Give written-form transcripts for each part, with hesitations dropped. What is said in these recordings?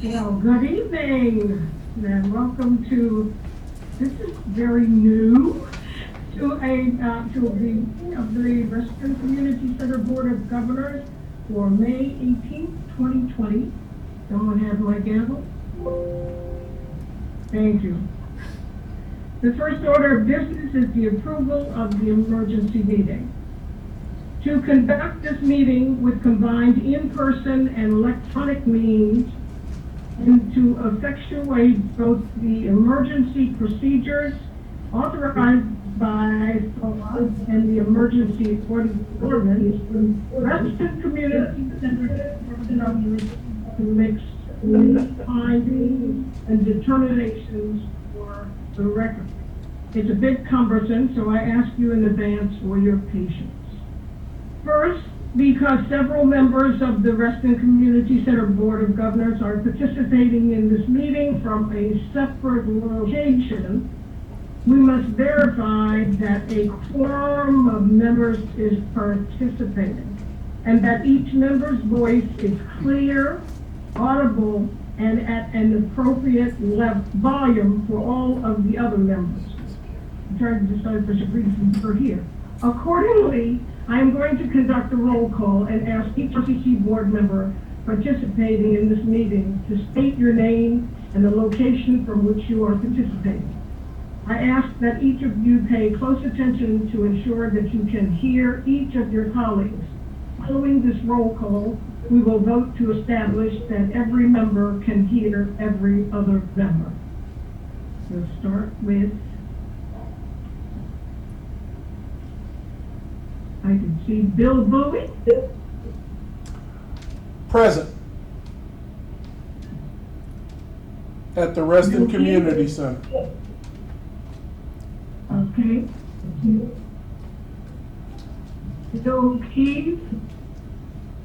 Well, good evening, and welcome to, this is very new, to the meeting of the Western Community Center Board of Governors for May 18th, 2020. Someone have my gavel? Thank you. The first order of business is the approval of the emergency meeting. To conduct this meeting with combined in-person and electronic means, and to effectuate both the emergency procedures authorized by laws and the emergency ordinance, Western Community Center to make findings and determinations for the record. It's a bit cumbersome, so I ask you in advance for your patience. First, because several members of the Reston Community Center Board of Governors are participating in this meeting from a separate location, we must verify that a quorum of members is participating and that each member's voice is clear, audible, and at an appropriate volume for all of the other members. I'm trying to decide if I should read from her here. Accordingly, I am going to conduct a roll call and ask each RCC board member participating in this meeting to state your name and the location from which you are participating. I ask that each of you pay close attention to ensure that you can hear each of your colleagues. Following this roll call, we will vote to establish that every member can hear every other member. We'll start with, I can see Bill Bowie. Present. At the Reston Community Center. Okay. Bill Keith.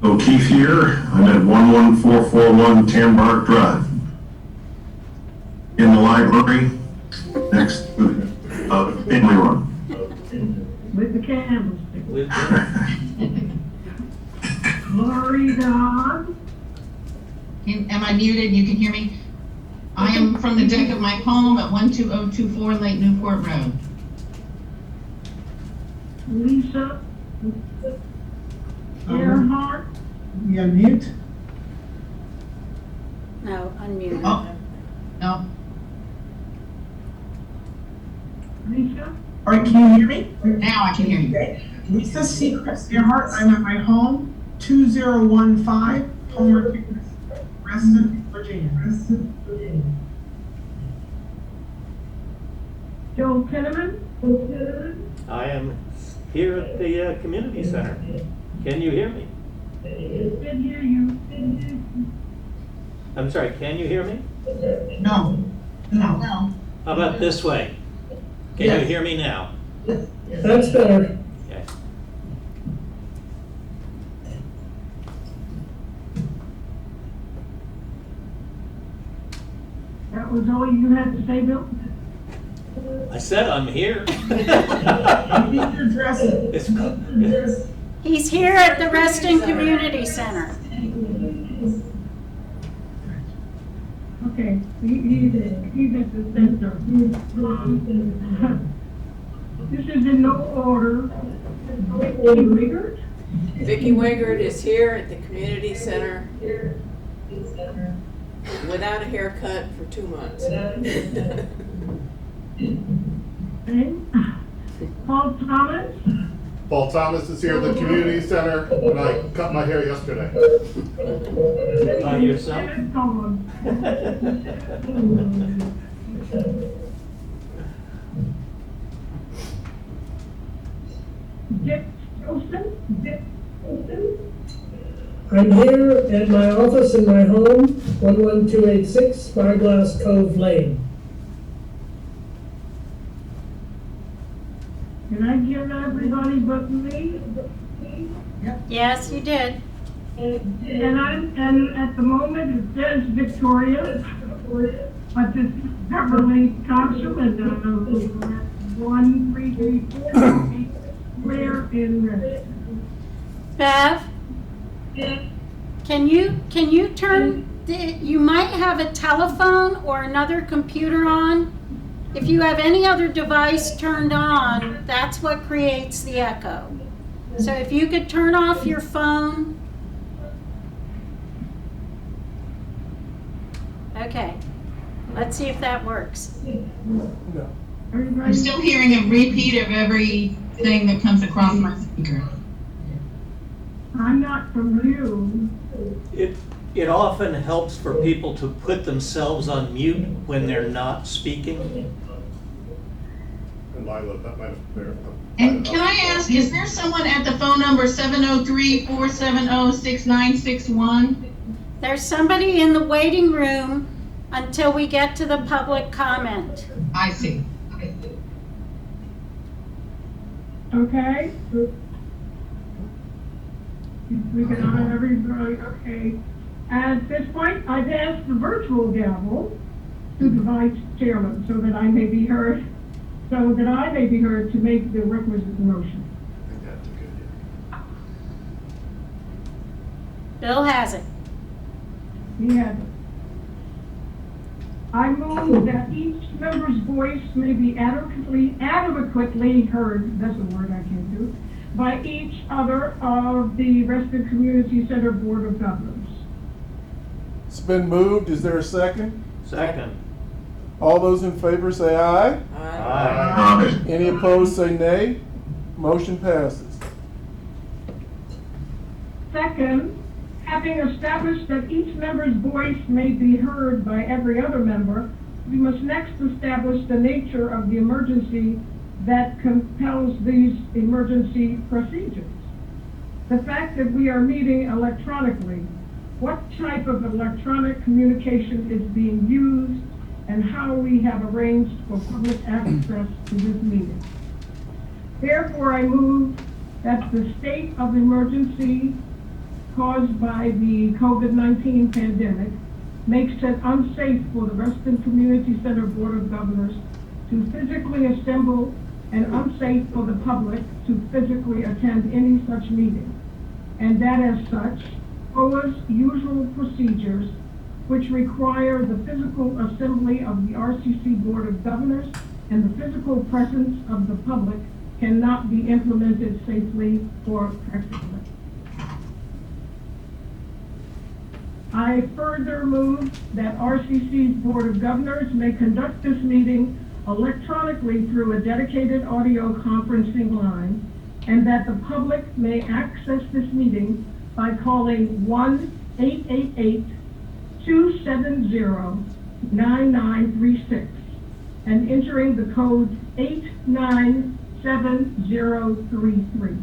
O'Keefe here. I'm at 11441 Tambark Drive. In the library, next to family room. With the candlestick. Lori Don. Am I muted? You can hear me? I am from the deck of my home at 12024 Lake Newport Road. Lisa Earhart. You unmute? No, unmute. Oh, no. Lisa. All right, can you hear me? Now I can hear you. Okay. Lisa Seacrest Earhart, I'm at my home, 2015 Homer Terrace, Reston, Virginia. Joe Kinnaman. I am here at the community center. Can you hear me? Didn't hear you. I'm sorry, can you hear me? No. No. How about this way? Can you hear me now? That's better. Okay. That was all you had to say, Bill? I said I'm here. You need to address it. It's- He's here at the Reston Community Center. Okay, he's at the center. This is in no order. Vicky Wiggert. Vicki Wingard is here at the community center without a haircut for 2 months. Okay. Paul Thomas. Paul Thomas is here at the community center, and I cut my hair yesterday. By yourself? Dick Wilson. I'm here at my office in my home, 11286 Spyglass Cove Lane. Can I give everybody but me? Yes, you did. And at the moment it says Victoria, but this is Beverly Thompson and 1334 where in Reston. Bev, can you turn You might have a telephone or another computer on. If you have any other device turned on, that's what creates the echo. So if you could turn off your phone. Okay, let's see if that works. No. I'm still hearing a repeat of everything that comes across my speaker. I'm not from you. It often helps for people to put themselves on mute when they're not speaking. And Lila, that might have been. And can I ask, is there someone at the phone number 703-470-6961? There's somebody in the waiting room until we get to the public comment. I see. Okay? We can honor everybody, okay. At this point, I've asked the virtual gavel to the vice chairman so that I may be heard, to make the requisite motion. I think that's a good idea. Bill has it. He has it. I move that each member's voice may be adequately heard, that's a word I can't do, by each other of the Reston Community Center Board of Governors. It's been moved. Is there a second? Second. All those in favor say aye. Aye. Any opposed say nay. Motion passes. Second, having established that each member's voice may be heard by every other member, we must next establish the nature of the emergency that compels these emergency procedures. The fact that we are meeting electronically, what type of electronic communication is being used, and how we have arranged for public access to this meeting. Therefore, I move that the state of emergency caused by the COVID-19 pandemic makes it unsafe for the Reston Community Center Board of Governors to physically assemble and unsafe for the public to physically attend any such meeting. And that as such, follows usual procedures which require the physical assembly of the RCC Board of Governors and the physical presence of the public cannot be implemented safely or practically. I further move that RCC's Board of Governors may conduct this meeting electronically through a dedicated audio conferencing line, and that the public may access this meeting by calling 1-888-270-9936 and entering the code 897033.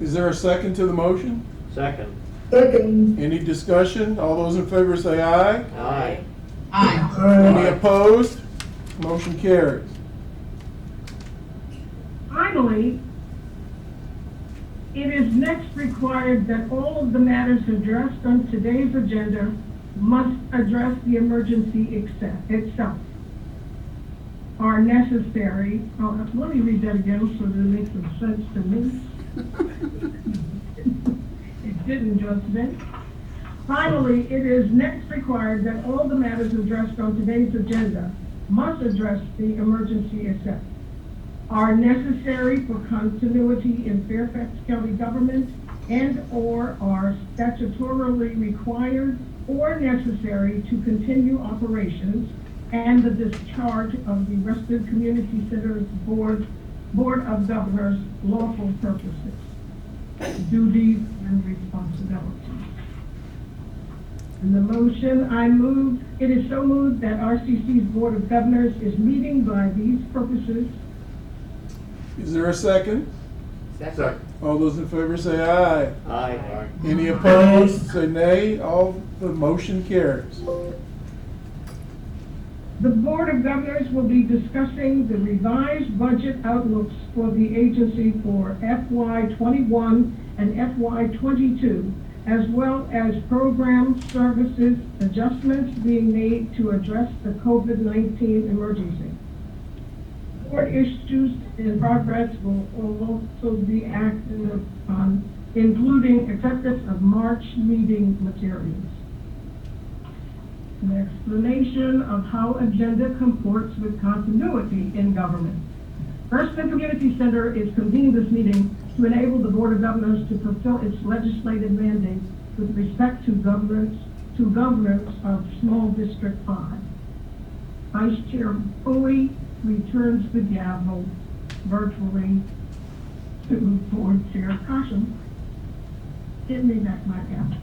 Is there a second to the motion? Second. Second. Any discussion? All those in favor say aye. Aye. Aye. Any opposed? Motion carries. Finally, it is next required that all of the matters addressed on today's agenda must address the emergency itself, are necessary. Let me read that again so that it makes some sense to me. It didn't just then. Finally, it is next required that all the matters addressed on today's agenda must address the emergency itself, are necessary for continuity in Fairfax County government, and or are statutorily required or necessary to continue operations and the discharge of the Reston Community Center's Board of Governors' lawful purposes, duties, and responsibilities. In the motion, it is so moved that RCC's Board of Governors is meeting by these purposes. Is there a second? Second. All those in favor say aye. Aye. Any opposed say nay. All the motion carries. The Board of Governors will be discussing the revised budget outlooks for the agency for FY21 and FY22, as well as program services adjustments being made to address the COVID-19 emergency. Board issues in progress will also be acted upon, including acceptance of March meeting materials. An explanation of how agenda comports with continuity in government. First, the Community Center is convening this meeting to enable the Board of Governors to fulfill its legislative mandate with respect to governance of Small District 5. Vice Chair Bowie returns the gavel virtually to Board Chair Caution. Give me back my gavel.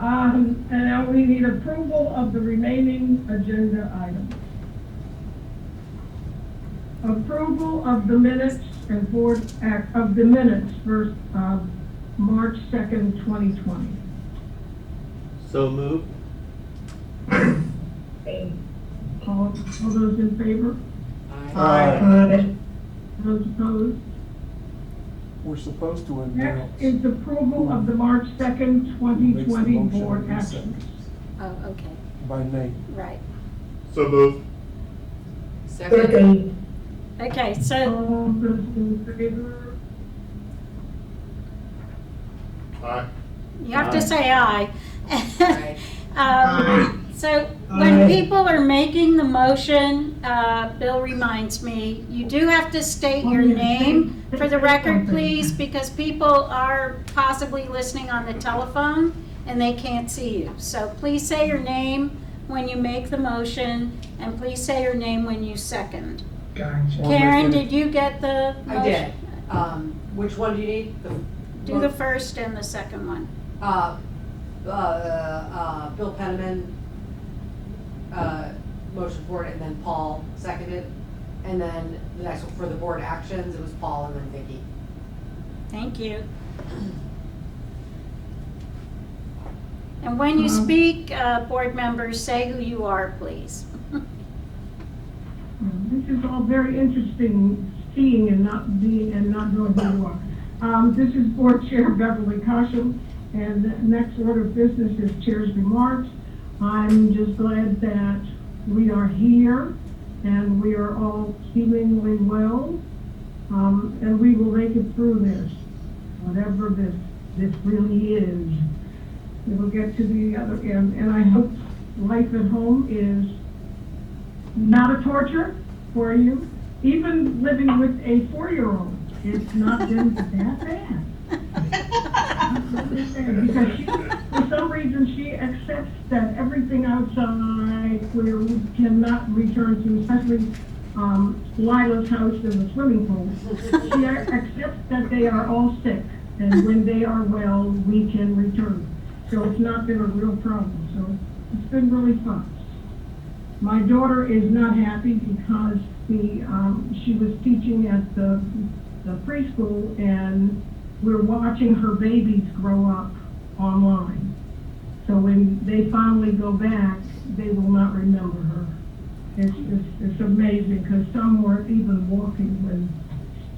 And now we need approval of the remaining agenda items. Approval of the minutes and board act of the minutes for March 2nd, 2020. So moved. All those in favor? Aye. Those opposed? We're supposed to Next announce. is approval of the March 2nd, Makes the 2020 motion board every actions. second. Oh, okay, By name. right. So moved. Second. Second. Okay, so, All those in favor? Aye. you have to say aye. Aye. So when Aye. people are making the motion, Bill reminds me, you do have to state your name for the record, please, because people are possibly listening on the telephone and they can't see you. So please say your name when you make the motion, and please say your name when you second. Gotcha. Karen, did you get the motion? I did. Which one do you need? Do the first and the second one. Bill Penniman, motion for it, and then Paul seconded. And then the next one for the board actions, it was Paul and then Vicky. Thank you. And when you speak, board members, say who you are, please. This is all very interesting, seeing and not knowing who you are. This is Board Chair Beverly Caution, and the next order of business is Chair's remarks. I'm just glad that we are here and we are all seemingly well, and we will make it through this, whatever this really is. We will get to the other end, and I hope life at home is not a torture for you. Even living with a 4-year-old, it's not been that bad. Because she, for some reason, she accepts that everything outside where we cannot return to, especially Lila's house and the swimming pool, she accepts that they are all sick, and when they are well, we can return. So it's not been a real problem. So it's been really fun. My daughter is not happy because she was teaching at the preschool, and we're watching her babies grow up online. So when they finally go back, they will not remember her. It's amazing, because some weren't even walking when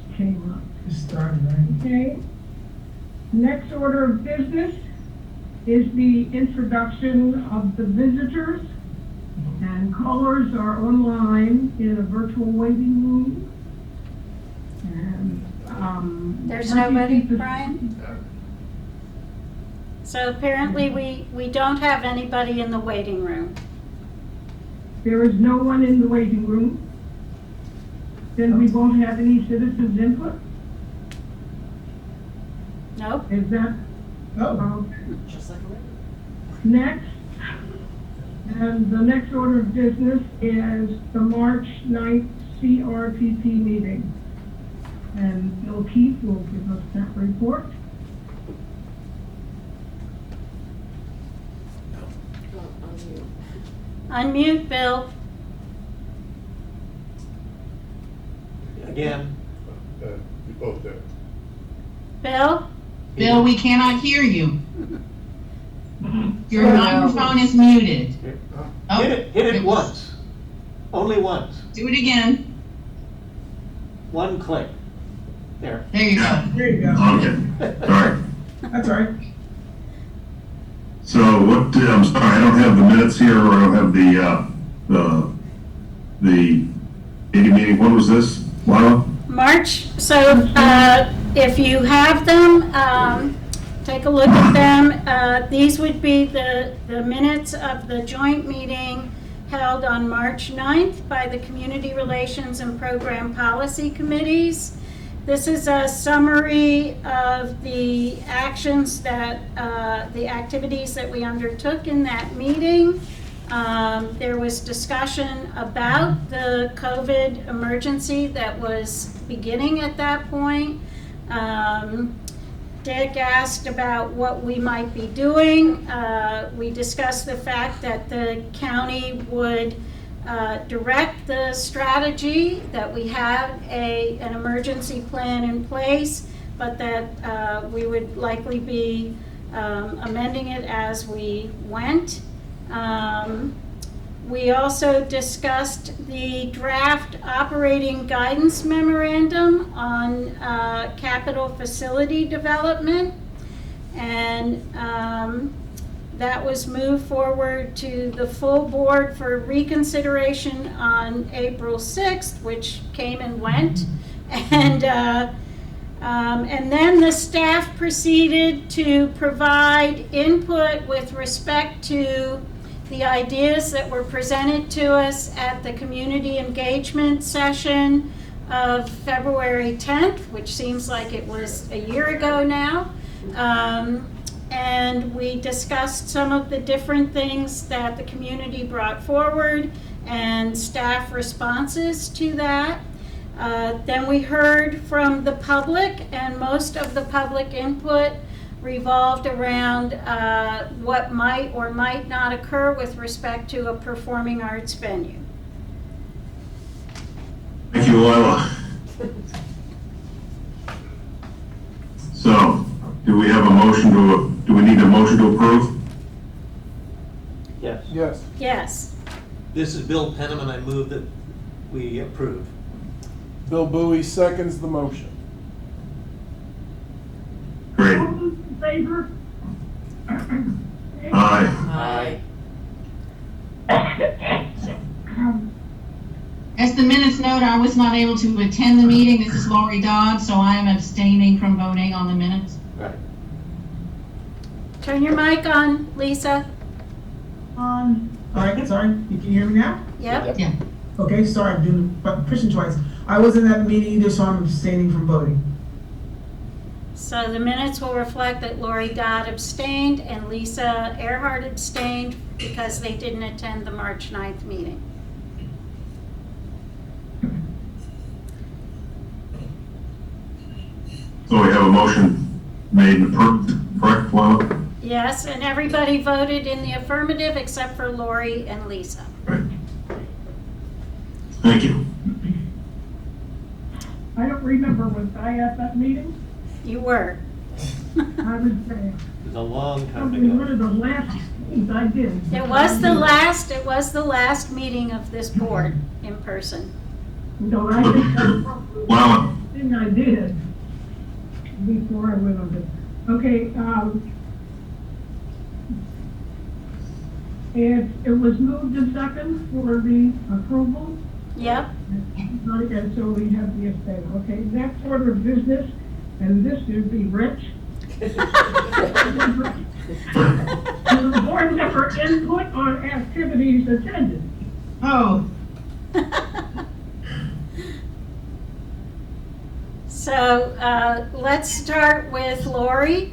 she came up. Just started, right? Okay. Next order of business is the introduction of the visitors, and callers are online in a virtual waiting room. And There's nobody, Brian? So apparently we don't have anybody in the waiting room. There is no one in the waiting room. Then we won't have any citizens' input. Nope. Is that? Oh. Just like a regular. Next, and the next order of business is the March 9th CRPP meeting. And Bill Keith will give us that report. Unmute, Bill. Again, You both there. Bill? Bill, we cannot hear you. Your microphone is muted. Oh, hit it once. Only once. Do it again. One click. There. There you go. There you go. Okay, all right. That's all right. So what, I'm sorry, I don't have the minutes here, or I don't have the meeting. What was this, Lila? March, so if you have them, take a look at them. These would be the minutes of the joint meeting held on March 9th by the Community Relations and Program Policy Committees. This is a summary of the actions that, the activities that we undertook in that meeting. There was discussion about the COVID emergency that was beginning at that point. Dick asked about what we might be doing. We discussed the fact that the county would direct the strategy, that we had an emergency plan in place, but that we would likely be amending it as we went. We also discussed the draft operating guidance memorandum on capital facility development, and that was moved forward to the full board for reconsideration on April 6th, which came and went. And then the staff proceeded to provide input with respect to the ideas that were presented to us at the community engagement session of February 10th, which seems like it was a year ago now. And we discussed some of the different things that the community brought forward and staff responses to that. Then we heard from the public, and most of the public input revolved around what might or might not occur with respect to a performing arts venue. Thank you, Lila. So, do we have a motion do we need a motion to approve? Yes. Yes. Yes. This is Bill Penniman. I move that we approve. Bill Bowie seconds the motion. Great. All those in favor? Aye. As the minutes note, I was not able to attend the meeting. This is Laurie Dodd, so I am abstaining from voting on the minutes. Right. Turn your mic on, Lisa. All right, sorry, you can hear me now? Yep. Yeah. Okay, sorry, I'm doing, but pushing twice. I wasn't at the meeting either, so I'm abstaining from voting. So the minutes will reflect that Lori Dodd abstained and Lisa Earhart abstained because they didn't attend the March 9th meeting. So we have a motion made and approved, correct, Lila? Yes, and everybody voted in the affirmative except for Lori and Lisa. Right. Thank you. I don't remember, was I at that meeting? You were. I was there. It was a long time Probably one ago. of the last things I did. It was the last meeting of this board in person. No, I think that's probably the Lila, thing I did before I went on it. Okay, it was moved and second for the approval. Yep. And so we have the estate. Okay, next order of business, and this would be Rich. The board member input on activities attended. Oh, So let's start with Lori.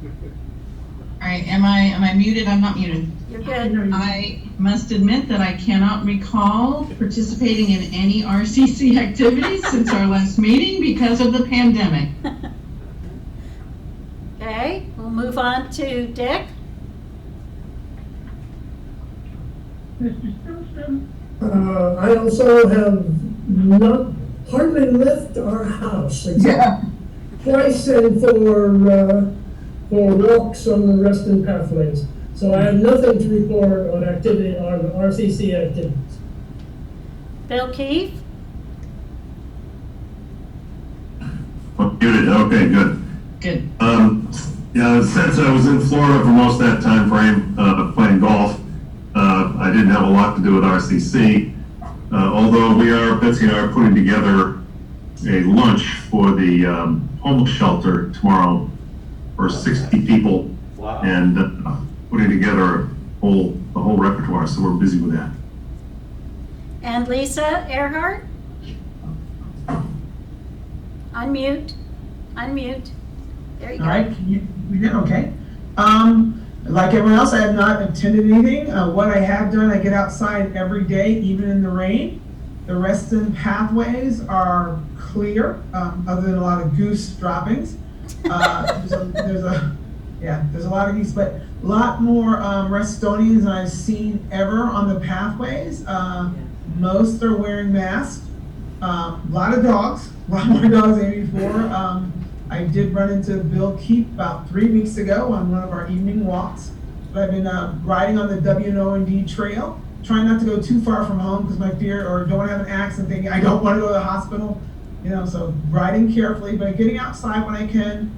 All right, am I muted? I'm not muted. You're good. I must admit that I cannot recall participating in any RCC activities since our last meeting because of the pandemic. Okay, we'll move on to Dick. Mr. Stilson, I also have not hardly left our house except twice and for walks on the Reston pathways. So I have nothing to report on activity, on RCC activities. Bill Keefe. muted, okay, good. Good. Yeah, since I was in Florida for most of that time frame, playing golf, I didn't have a lot to do with RCC. Although Betsy and I are putting together a lunch for the homeless shelter tomorrow for 60 people. Wow. And putting together the whole repertoire, so we're busy with that. And Lisa Earhart? Unmute. There you go. All right, we did, okay. Like everyone else, I have not attended anything. What I have done, I get outside every day, even in the rain. The Reston pathways are clear, other than a lot of goose droppings. There's a lot of geese, but a lot more Restonians than I've seen ever on the pathways. Most are wearing masks. A lot of dogs, a lot more dogs than before. I did run into Bill Keep about 3 weeks ago on one of our evening walks. But I've been riding on the WNOD trail, trying not to go too far from home because my fear, or don't have an accident, thinking I don't want to go to the hospital. So riding carefully, but getting outside when I can,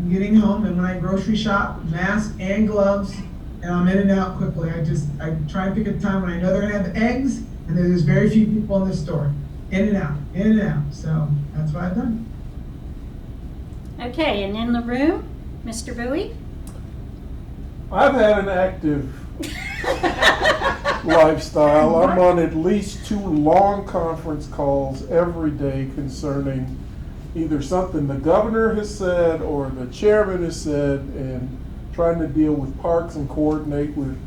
getting home, and when I grocery shop, mask and gloves, and I'm in and out quickly. I try and pick a time when I know they're gonna have eggs, and there's very few people in the store. In and out. So that's what I've done. Okay, and in the room, Mr. Bowie? I've had an active lifestyle. I'm on at least 2 long conference calls every day concerning either something the governor has said or the chairman has said, and trying to deal with parks and coordinate with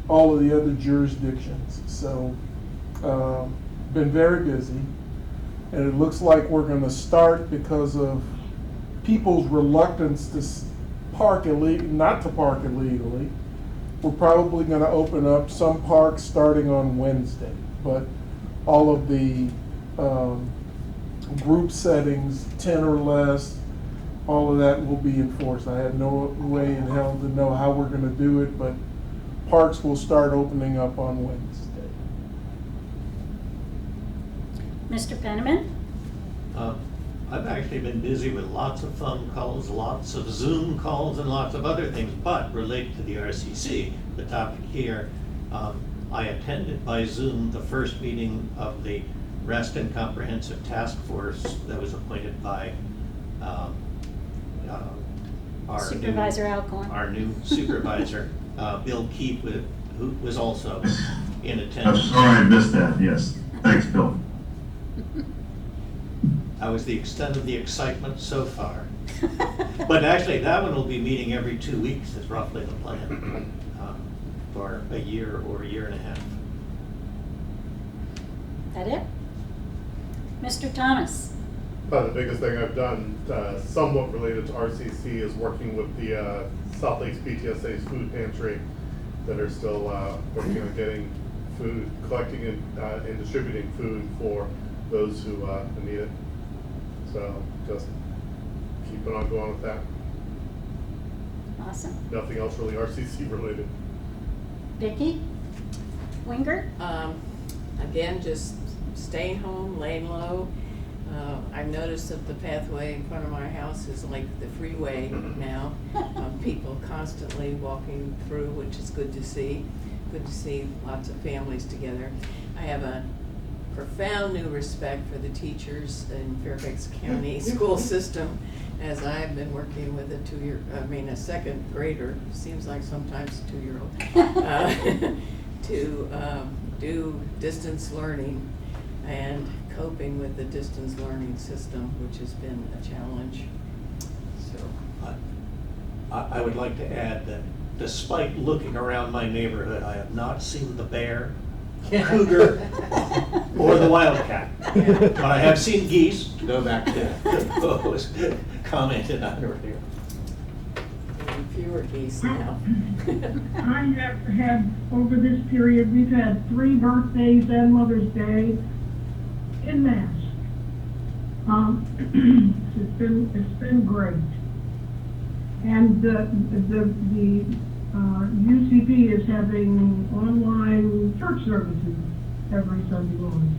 all of the other jurisdictions. So, been very busy, and it looks like we're going to start because of people's reluctance to not to park illegally. We're probably going to open up some parks starting on Wednesday, but all of the group settings, 10 or less, all of that will be enforced. I have no way in hell to know how we're going to do it, but parks will start opening up on Wednesday. Mr. Penniman? I've actually been busy with lots of phone calls, lots of Zoom calls, and lots of other things, but related to the RCC, the topic here. I attended by Zoom the first meeting of the Reston Comprehensive Task Force that was appointed by our Supervisor Alcorn. Our new supervisor, Bill Keep, who was also in I'm attendance. sorry I missed that, yes. Thanks, Bill. That was the extent of the excitement so far. But actually, that one will be meeting every 2 weeks is roughly the plan for a year or a year and a half. That it? Mr. Thomas? The biggest thing I've done, somewhat related to RCC, is working with the South Lakes PTSA's food pantry that are still working on getting food, collecting and distributing food for those who need it. So just keeping on going with that. Awesome. Nothing else really RCC related. Vicki? Wingert? Again, just staying home, laying low. I've noticed that the pathway in front of my house is like the freeway now. People constantly walking through, which is good to see. Good to see lots of families together. I have a profound new respect for the teachers in Fairfax County school system, as I've been working with a second grader, seems like sometimes a 2-year-old, to do distance learning and coping with the distance learning system, which has been a challenge. So I would like to add that despite looking around my neighborhood, I have not seen the bear, cougar, or the wildcat. But I have seen geese, to go back to what was commented on earlier. Fewer geese now. I have had, over this period, we've had 3 birthdays and Mother's Day in mass. It's been great. And the UCP is having online church services every Sunday morning.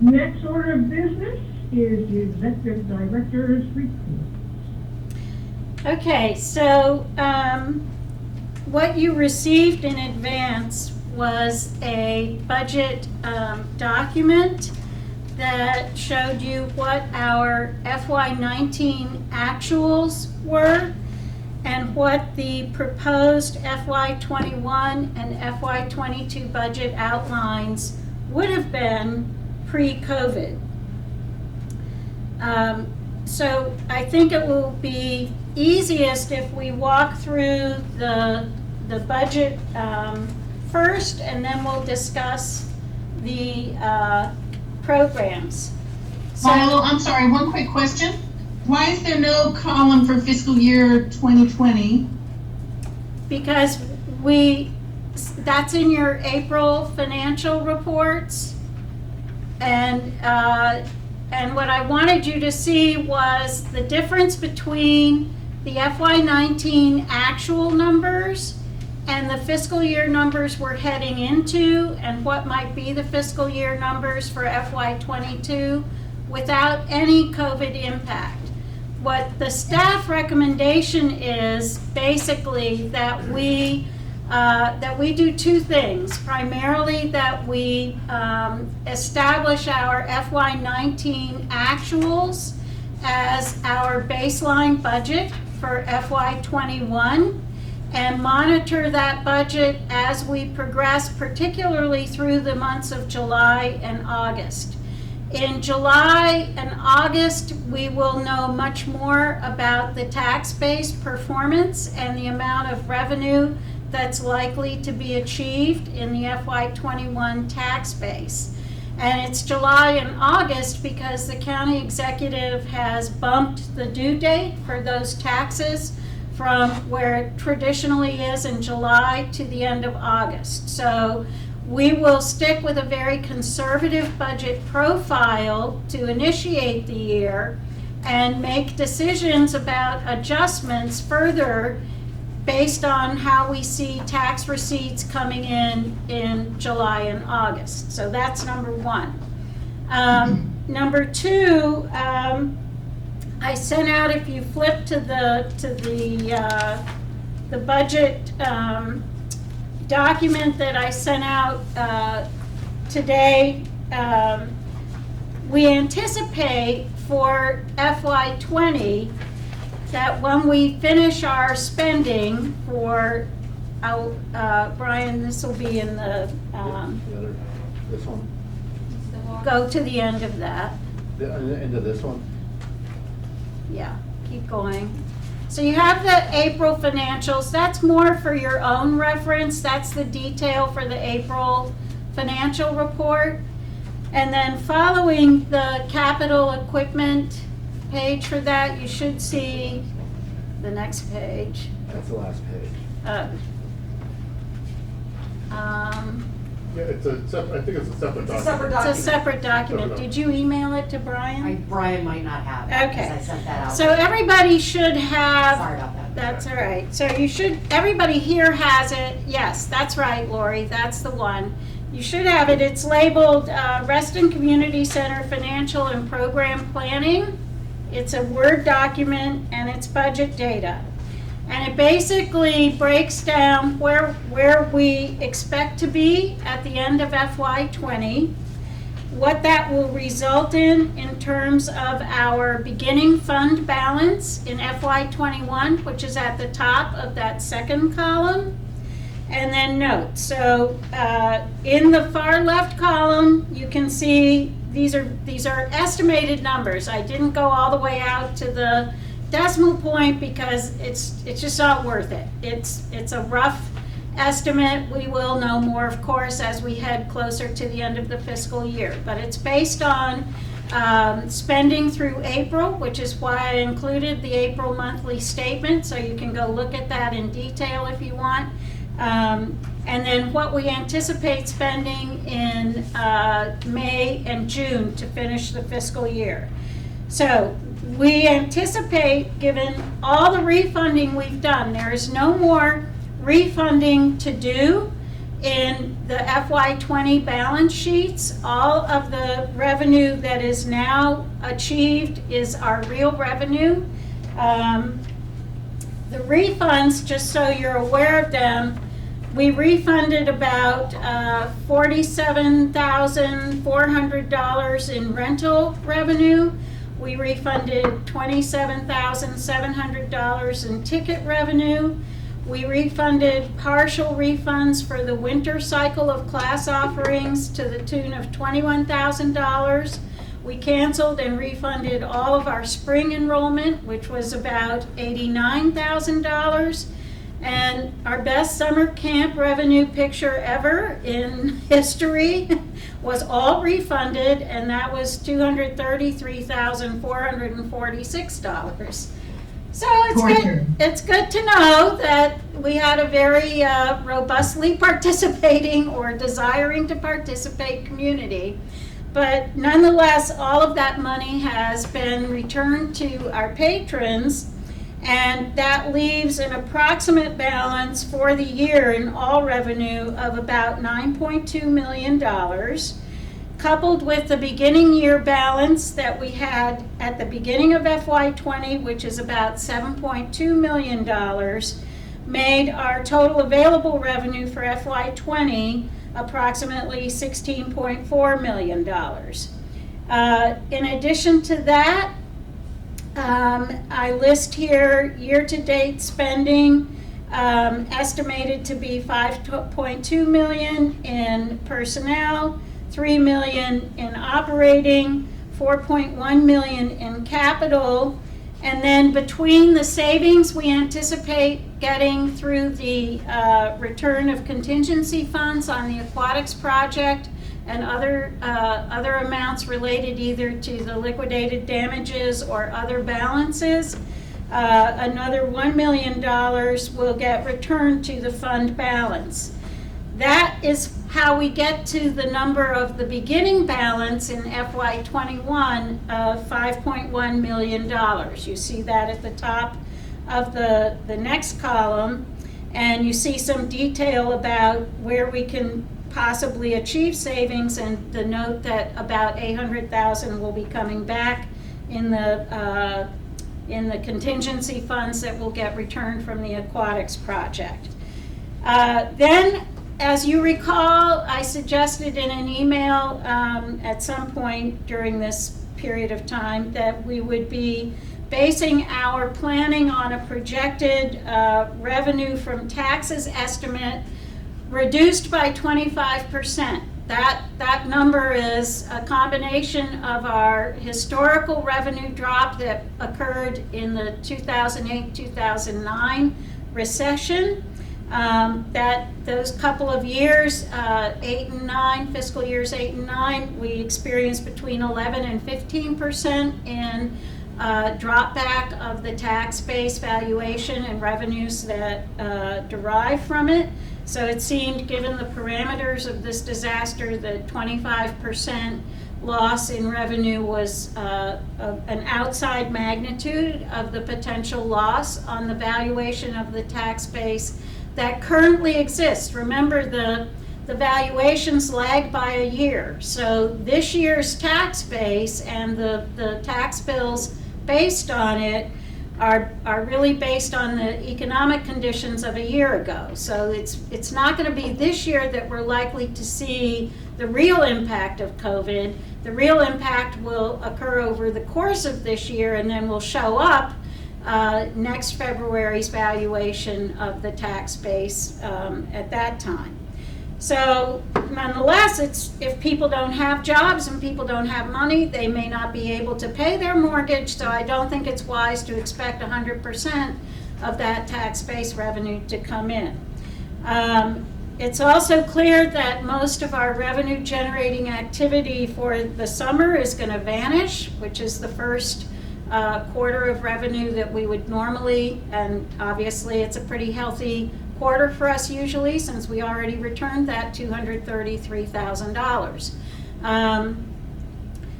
Next order of business is the executive director's report. Okay, so what you received in advance was a budget document that showed you what our FY19 actuals were and what the proposed FY21 and FY22 budget outlines would have been pre-COVID. So I think it will be easiest if we walk through the budget first, and then we'll discuss the programs. So, Milo, I'm sorry, one quick question. Why is there no column for fiscal year 2020? because that's in your April financial reports. And what I wanted you to see was the difference between the FY19 actual numbers and the fiscal year numbers we're heading into, and what might be the fiscal year numbers for FY22 without any COVID impact. What the staff recommendation is basically that we do two things. Primarily that we establish our FY19 actuals as our baseline budget for FY21 and monitor that budget as we progress, particularly through the months of July and August. In July and August, we will know much more about the tax-based performance and the amount of revenue that's likely to be achieved in the FY21 tax base. And it's July and August because the county executive has bumped the due date for those taxes from where it traditionally is in July to the end of August. So we will stick with a very conservative budget profile to initiate the year and make decisions about adjustments further based on how we see tax receipts coming in July and August. So that's number one. Number two, I sent out, if you flip to the budget document that I sent out today, we anticipate for FY20 that when we finish our spending for, Brian, this will be in the, This one, go to the end of that. into this one. Yeah, keep going. So you have the April financials. That's more for your own reference. That's the detail for the April financial report. And then following the capital equipment page for that, you should see the next page. That's the last page. Yeah, it's a separate, I think it's a separate It's a document. separate It's a document. separate document. Did you email it to Brian? Brian might not have it, because Okay. I sent that out. So everybody should have. Sorry about that. That's all right. So you should, everybody here has it. Yes, that's right, Lori. That's the one. You should have it. It's labeled Reston Community Center Financial and Program Planning. It's a Word document and it's budget data. And it basically breaks down where we expect to be at the end of FY20, what that will result in terms of our beginning fund balance in FY21, which is at the top of that second column, and then notes. So in the far left column, you can see these are estimated numbers. I didn't go all the way out to the decimal point because it's just not worth it. It's a rough estimate. We will know more, of course, as we head closer to the end of the fiscal year. But it's based on spending through April, which is why I included the April monthly statement, so you can go look at that in detail if you want. And then what we anticipate spending in May and June to finish the fiscal year. So we anticipate, given all the refunding we've done, there is no more refunding to do in the FY20 balance sheets. All of the revenue that is now achieved is our real revenue. The refunds, just so you're aware of them, We refunded about $47,400 in rental revenue. We refunded $27,700 in ticket revenue. We refunded partial refunds for the winter cycle of class offerings to the tune of $21,000. We canceled and refunded all of our spring enrollment, which was about $89,000. And our best summer camp revenue picture ever in history was all refunded, and that was $233,446. So it's good to know that we had a very robustly participating or desiring to participate community. But nonetheless, all of that money has been returned to our patrons, and that leaves an approximate balance for the year in all revenue of about $9.2 million, coupled with the beginning year balance that we had at the beginning of FY20, which is about $7.2 million, made our total available revenue for FY20 approximately $16.4 million. In addition to that, I list here year-to-date spending estimated to be $5.2 million in personnel, $3 million in operating, $4.1 million in capital, and then between the savings we anticipate getting through the return of contingency funds on the aquatics project and other amounts related either to the liquidated damages or other balances, another $1 million will get returned to the fund balance. That is how we get to the number of the beginning balance in FY21 of $5.1 million. You see that at the top of the next column, and you see some detail about where we can possibly achieve savings, and the note that about $800,000 will be coming back in the contingency funds that will get returned from the aquatics project. Then, as you recall, I suggested in an email at some point during this period of time that we would be basing our planning on a projected revenue from taxes estimate reduced by 25%. That number is a combination of our historical revenue drop that occurred in the 2008-2009 recession. That those couple of years, 8 and 9, fiscal years 8 and 9, we experienced between 11 and 15% in drop back of the tax base valuation and revenues that derive from it. So it seemed, given the parameters of this disaster, that 25% loss in revenue was an outside magnitude of the potential loss on the valuation of the tax base that currently exists. Remember, the valuations lag by a year. So this year's tax base and the tax bills based on it are really based on the economic conditions of a year ago. So it's not going to be this year that we're likely to see the real impact of COVID. The real impact will occur over the course of this year, and then will show up next February's valuation of the tax base at that time. So nonetheless, if people don't have jobs and people don't have money, they may not be able to pay their mortgage, so I don't think it's wise to expect 100% of that tax base revenue to come in. It's also clear that most of our revenue generating activity for the summer is going to vanish, which is the first quarter of revenue that we would normally, and obviously it's a pretty healthy quarter for us usually, since we already returned that $233,000.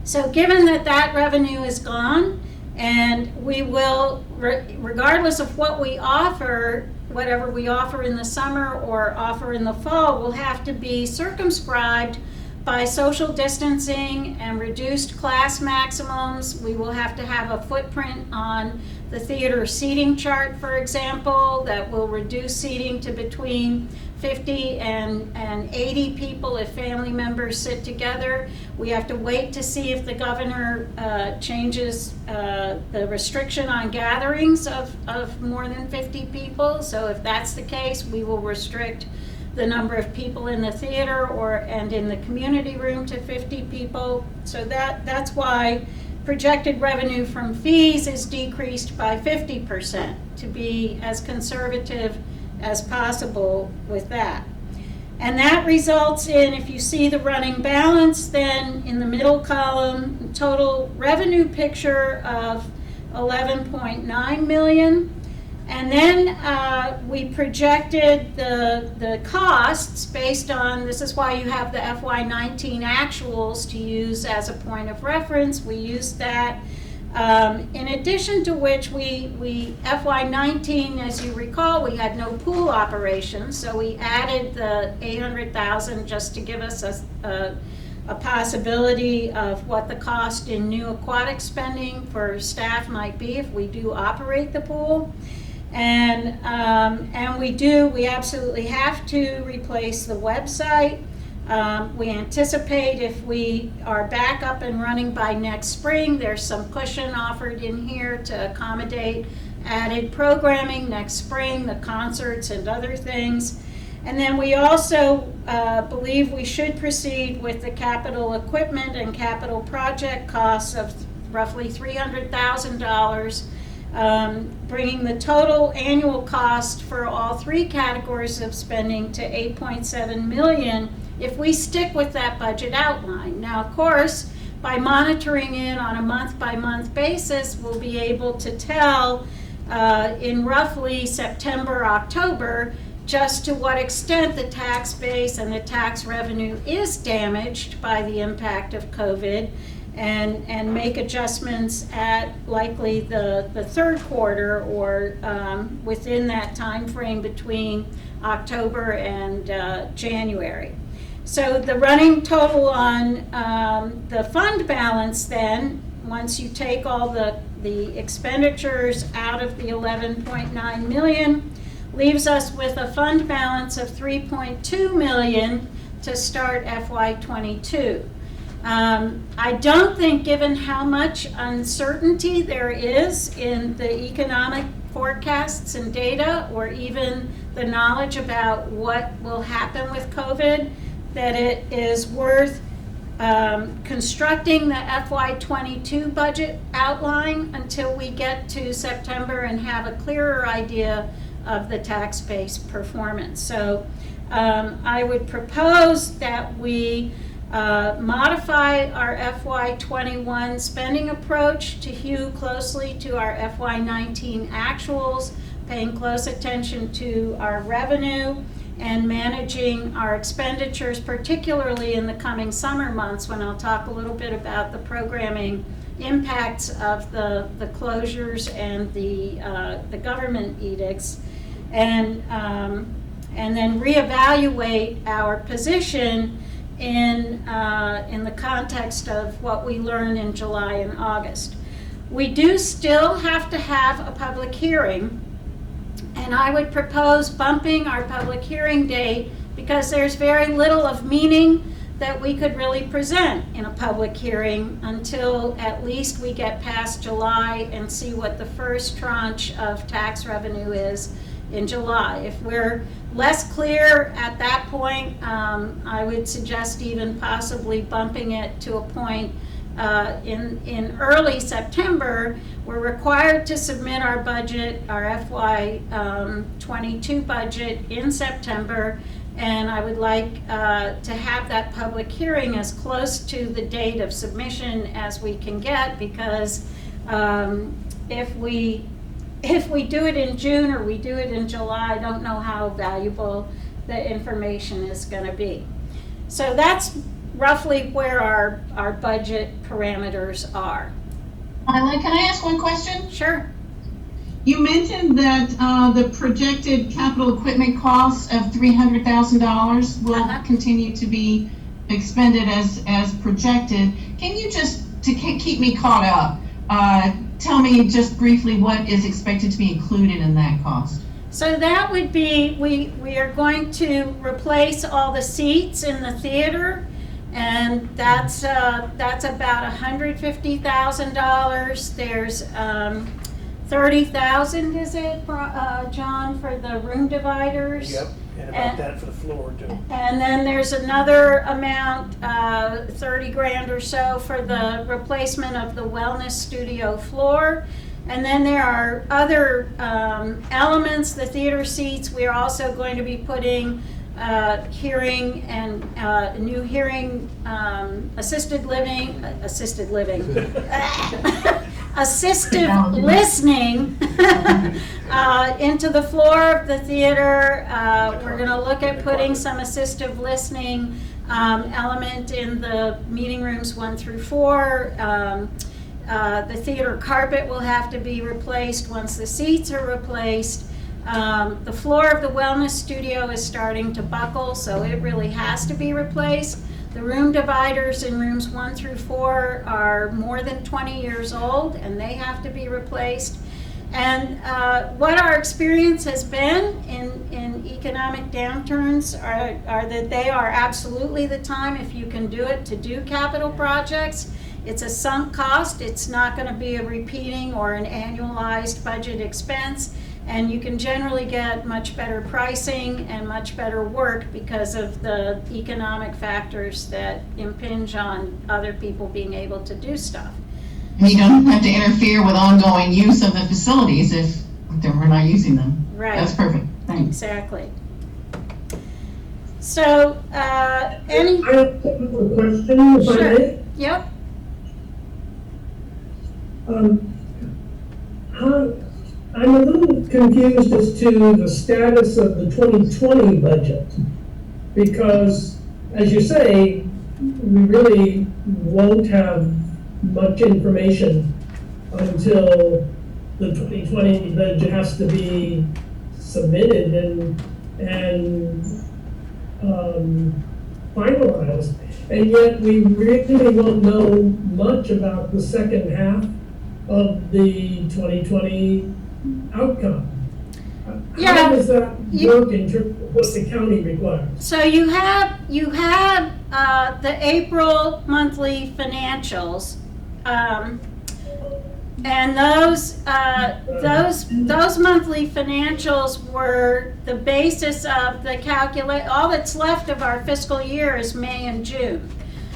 So given that revenue is gone, and we will, regardless of what we offer, whatever we offer in the summer or offer in the fall, will have to be circumscribed by social distancing and reduced class maximums. We will have to have a footprint on the theater seating chart, for example, that will reduce seating to between 50 and 80 people if family members sit together. We have to wait to see if the governor changes the restriction on gatherings of more than 50 people. So if that's the case, we will restrict the number of people in the theater and in the community room to 50 people. So that's why projected revenue from fees is decreased by 50% to be as conservative as possible with that. And that results in, if you see the running balance, then in the middle column, total revenue picture of 11.9 million. And then we projected the costs based on, this is why you have the FY19 actuals to use as a point of reference. We used that. In addition to which, we FY19, as you recall, we had no pool operations, so we added the 800,000 just to give us a possibility of what the cost in new aquatic spending for staff might be if we do operate the pool. And we absolutely have to replace the website. We anticipate if we are back up and running by next spring, there's some cushion offered in here to accommodate added programming next spring, the concerts and other things. And then we also believe we should proceed with the capital equipment and capital project costs of roughly $300,000, bringing the total annual cost for all three categories of spending to $8.7 million if we stick with that budget outline. Now, of course, by monitoring it on a month-by-month basis, we'll be able to tell in roughly September, October, just to what extent the tax base and the tax revenue is damaged by the impact of COVID, and make adjustments at likely the third quarter or within that time frame between October and January. So the running total on the fund balance then, once you take all the expenditures out of the 11.9 million, leaves us with a fund balance of 3.2 million to start FY22. I don't think, given how much uncertainty there is in the economic forecasts and data, or even the knowledge about what will happen with COVID, that it is worth constructing the FY22 budget outline until we get to September and have a clearer idea of the tax base performance. So I would propose that we modify our FY21 spending approach to hew closely to our FY19 actuals, paying close attention to our revenue and managing our expenditures, particularly in the coming summer months, when I'll talk a little bit about the programming impacts of the closures and the government edicts, and then reevaluate our position in the context of what we learned in July and August. We do still have to have a public hearing, and I would propose bumping our public hearing date because there's very little of meaning that we could really present in a public hearing until at least we get past July and see what the first tranche of tax revenue is in July. If we're less clear at that point, I would suggest even possibly bumping it to a point in early September. We're required to submit our budget, our FY22 budget in September, and I would like to have that public hearing as close to the date of submission as we can get, because if we do it in June or we do it in July, I don't know how valuable the information is going to be. So that's roughly where our budget parameters are. Lila, can I ask one question? Sure. You mentioned that the projected capital equipment costs of $300,000 will continue to be expended as projected. Can you just, to keep me caught up, tell me just briefly what is expected to be included in that cost? So that would be, we are going to replace all the seats in the theater, and that's about $150,000. There's $30,000, is it, John, for the room dividers? Yep, and about that for the floor too. And then there's another amount, 30 grand or so, for the replacement of the wellness studio floor. And then there are other elements, the theater seats. We're also going to be putting hearing and new hearing, assisted listening into the floor of the theater. We're going to look at putting some assistive listening element in the meeting rooms 1 through 4. The theater carpet will have to be replaced once the seats are replaced. The floor of the wellness studio is starting to buckle, so it really has to be replaced. The room dividers in rooms 1 through 4 are more than 20 years old, and they have to be replaced. And what our experience has been in economic downturns are that they are absolutely the time, if you can do it, to do capital projects. It's a sunk cost. It's not going to be a repeating or an annualized budget expense. And you can generally get much better pricing and much better work because of the economic factors that impinge on other people being able to do stuff. And you don't have to interfere with ongoing use of the facilities if we're not using them. Right. That's perfect. Thanks. Exactly. So, any... I have a technical question, if I may. Yep. I'm a little confused as to the status of the 2020 budget, because, as you say, we really won't have much information until the 2020 budget has to be submitted and finalized. And yet we really won't know much about the second half of the 2020 outcome. Yeah, how does that work in terms of what the county requires? So you have the April monthly financials, and those monthly financials were the basis of the all that's left of our fiscal year is May and June.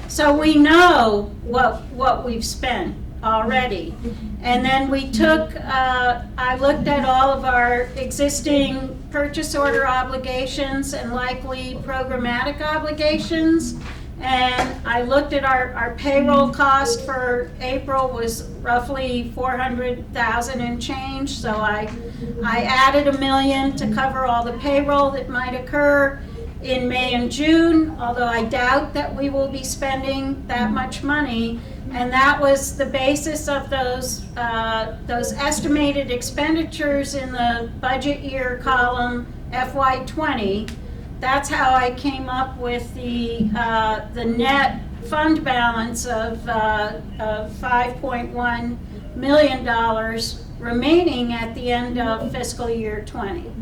So we know what we've spent already. And then we took, I looked at all of our existing purchase order obligations and likely programmatic obligations. And I looked at our payroll cost for April was roughly 400,000 and change. So I added $1 million to cover all the payroll that might occur in May and June, although I doubt that we will be spending that much money. And that was the basis of those estimated expenditures in the budget year column FY20. That's how I came up with the net fund balance of $5.1 million remaining at the end of fiscal year 20.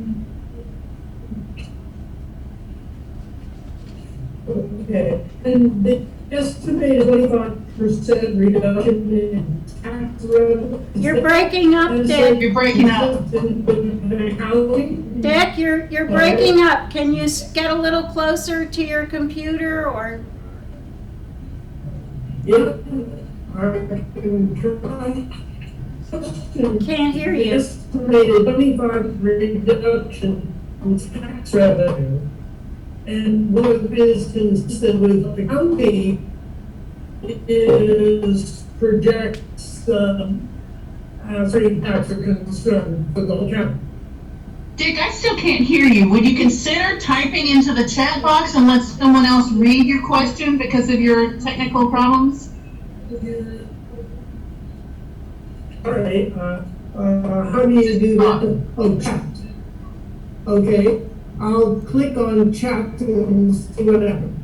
Okay, and the estimated 25% reduction in tax revenue. You're breaking up, Dick. You're breaking up. Dick, you're breaking up. Can you get a little closer to your computer or? Yeah, I can try. Can't hear you. Estimated 25% reduction in tax revenue. And what is consistent with the county is projects as impacts are concerned for the whole county. Dick, I still can't hear you. Would you consider typing into the chat box and let someone else read your question because of your technical problems? All right, how do you do that? Oh, chat. Okay, I'll click on chat and see what happens.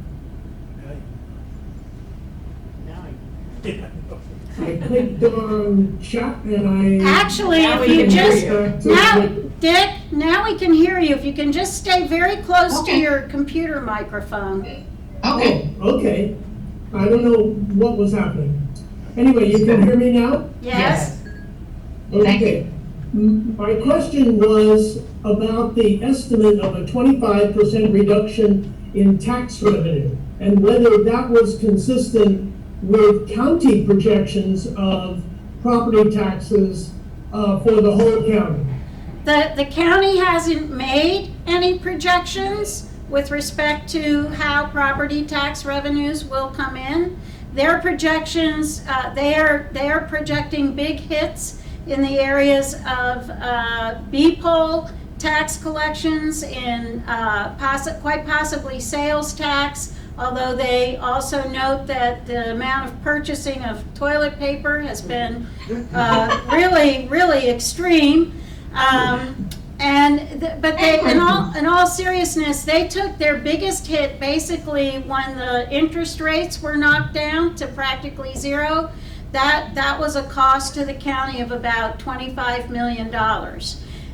I clicked on chat and I. Actually, Now if we you can hear just, you. now, Dick, now we can hear you. If you can just stay very close to Okay. your computer microphone. Okay, Oh, okay. I don't know what was happening. Anyway, you can hear me now? Yes? Thank Okay. My question was about the estimate of a 25% reduction in tax revenue and whether that was consistent with county projections of property taxes for the whole county. The county hasn't made any projections with respect to how property tax revenues will come in. Their projections, they are projecting big hits in the areas of B-poll tax collections, in quite possibly sales tax, although they also note that the amount of purchasing of toilet paper has been really, really extreme. But they, in all seriousness, they took their biggest hit basically when the interest rates were knocked down to practically zero. That was a cost to the county of about $25 million.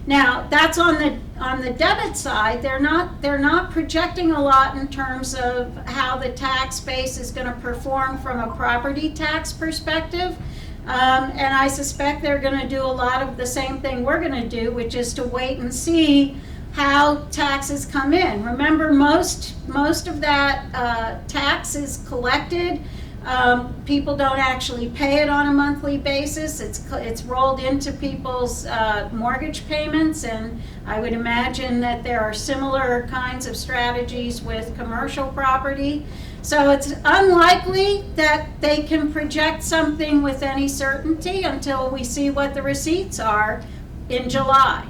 Now, that's on the debit side. They're not projecting a lot in terms of how the tax base is going to perform from a property tax perspective. And I suspect they're going to do a lot of the same thing we're going to do, which is to wait and see how taxes come in. Remember, most of that tax is collected. People don't actually pay it on a monthly basis. It's rolled into people's mortgage payments, and I would imagine that there are similar kinds of strategies with commercial property. So it's unlikely that they can project something with any certainty until we see what the receipts are in July.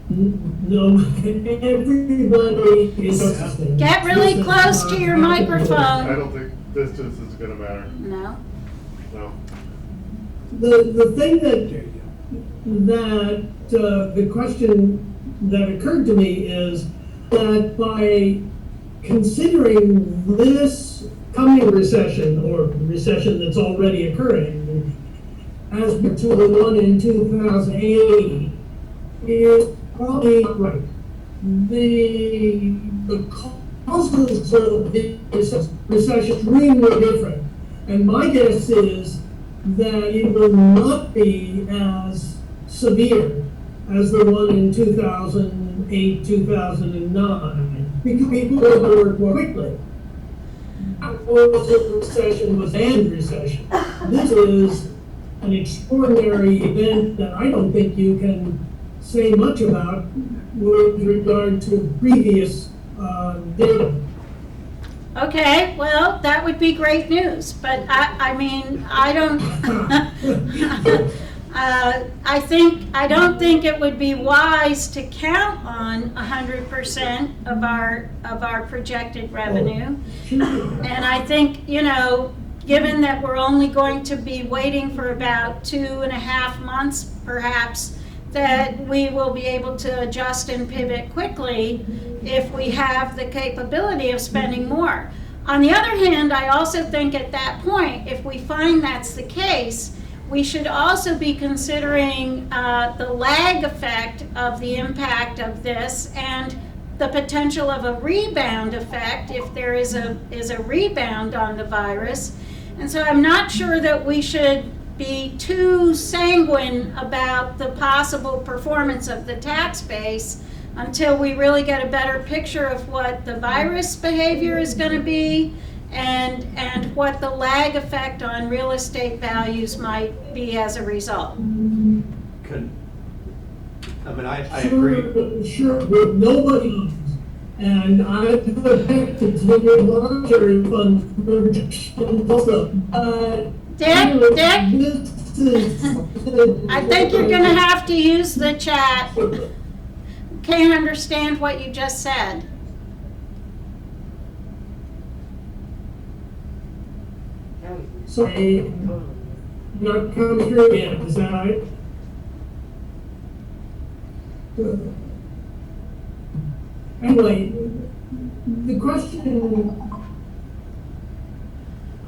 No, everybody is. Get really close to your I microphone. don't think distance is gonna matter, No. no. The thing that the question that occurred to me is that by considering this coming recession, or recession that's already occurring, as to the one in 2008, is probably not right. The causes of this recession is really different. And my guess is that it will not be as severe as the one in 2008, 2009, because people will work more quickly. The recession was an recession. This is an extraordinary event that I don't think you can say much about with regard to previous data. Okay, well, that would be great news, but I mean, I don't, I don't think it would be wise to count on 100% of our projected revenue. And I think, given that we're only going to be waiting for about 2.5 months, perhaps, that we will be able to adjust and pivot quickly if we have the capability of spending more. On the other hand, I also think at that point, if we find that's the case, we should also be considering the lag effect of the impact of this and the potential of a rebound effect if there is a rebound on the virus. And so I'm not sure that we should be too sanguine about the possible performance of the tax base until we really get a better picture of what the virus behavior is going to be and what the lag effect on real estate values might be as a result. I agree. Sure, with nobody, and I affected the monetary fund also. Dick, I think you're going to have to use the chat. Can't understand what you just said. Sorry, not coming through yet, is that right? Anyway, the question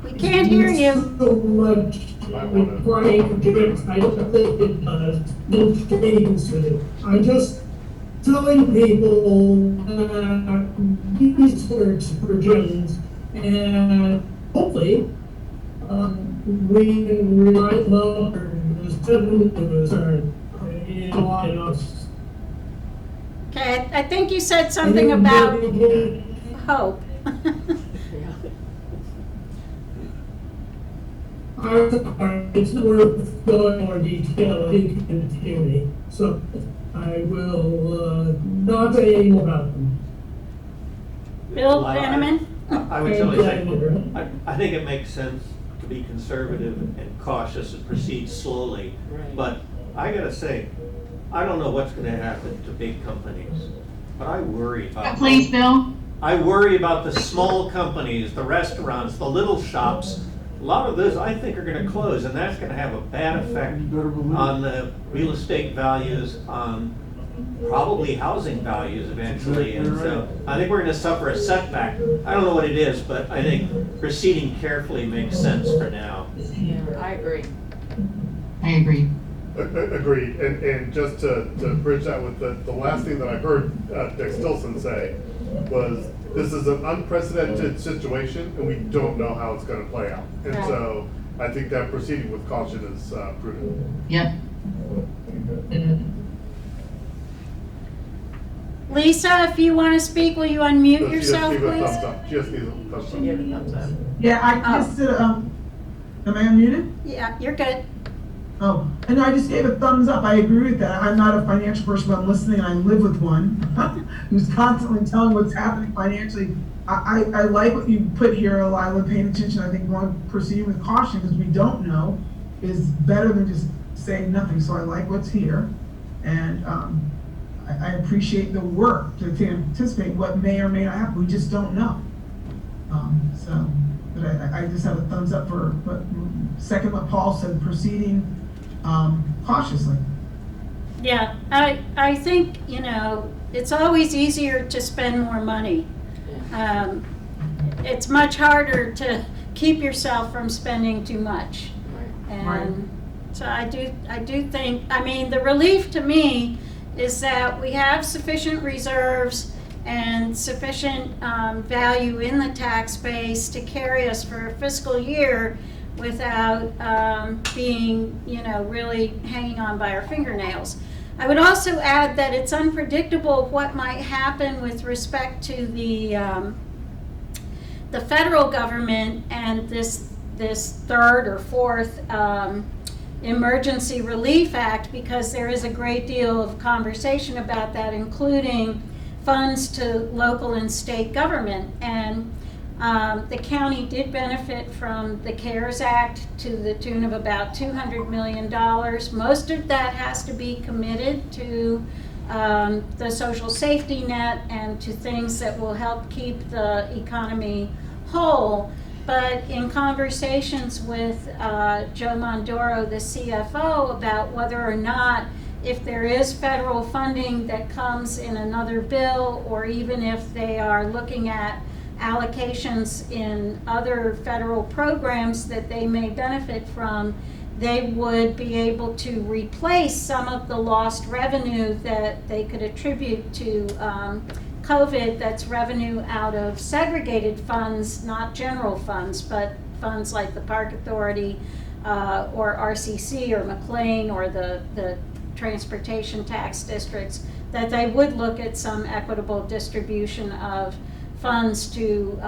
We can't hear you. So much trying to get, I don't think it does, no change with it. I'm just telling people that these works projections, and hopefully, we can remind the citizens on us. Okay, I think you said something about hope. It's worth going more detail, I think you can hear me, so I will not say any more about them. Bill Well, Bannerman? I would simply say, I think it makes sense to be conservative and cautious and proceed slowly. Right. But I gotta say, I don't know what's gonna happen to big companies, but I worry about. Please, Bill. I worry about the small companies, the restaurants, the little shops. A lot of those, I think, are gonna close, and that's gonna have a bad effect You better believe it. on the real estate values, on probably housing values eventually. And so I think we're gonna suffer a setback. I don't know what it is, but I think proceeding carefully makes sense for now. Yeah, I agree. I agree. Agreed, and just to bridge that with the last thing that I heard Dick Stilson say was, this is an unprecedented situation, and we don't know how it's gonna play out. And Right. so, I think that proceeding with caution is prudent. Yep. Lisa, if you want to speak, will you unmute So she just yourself, gave a please? thumbs up. She just needs a thumbs She up. gave a thumbs up. Yeah, I just, am I unmuted? Yeah, you're good. Oh, and I just gave a thumbs up. I agree with that. I'm not a financial person, but I'm listening and I live with one who's constantly telling what's happening financially. I like what you put here, Lila, paying attention. I think proceeding with caution because we don't know is better than just saying nothing. So I like what's here. And I appreciate the work to anticipate what may or may not happen. We just don't know. But I just have a thumbs up for second what Paul said, proceeding cautiously. Yeah, I think, it's always easier to spend more money. It's much harder to keep yourself from spending too much. And so I do think, the relief to me is that we have sufficient reserves and sufficient value in the tax base to carry us for a fiscal year without being, really hanging on by our fingernails. I would also add that it's unpredictable what might happen with respect to the federal government and this third or fourth Emergency Relief Act, because there is a great deal of conversation about that, including funds to local and state government. And the county did benefit from the CARES Act to the tune of about $200 million. Most of that has to be committed to the social safety net and to things that will help keep the economy whole. But in conversations with Joe Mondoro, the CFO, about whether or not, if there is federal funding that comes in another bill, or even if they are looking at allocations in other federal programs that they may benefit from, they would be able to replace some of the lost revenue that they could attribute to COVID. That's revenue out of segregated funds, not general funds, but funds like the Park Authority or RCC or McLean or the transportation tax districts, that they would look at some equitable distribution of funds to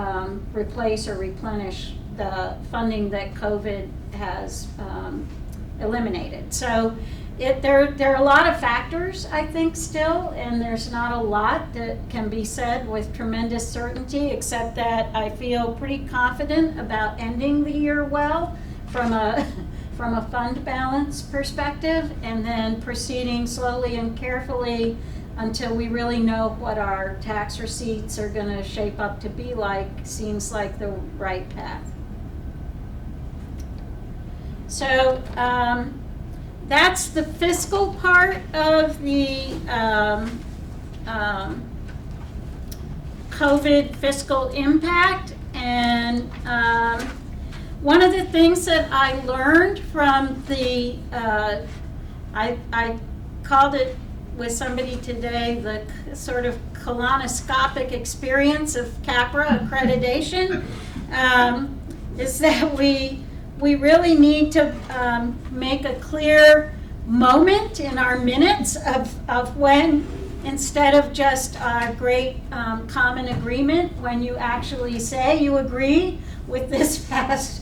replace or replenish the funding that COVID has eliminated. So there are a lot of factors, I think, still, and there's not a lot that can be said with tremendous certainty, except that I feel pretty confident about ending the year well from a fund balance perspective, and then proceeding slowly and carefully until we really know what our tax receipts are going to shape up to be like. Seems like the right path. So that's the fiscal part of the COVID fiscal impact. And one of the things that I learned from the, I called it with somebody today, the sort of colonoscopic experience of CAPRA accreditation, is that we really need to make a clear moment in our minutes of when, instead of just a great common agreement, when you actually say you agree with this path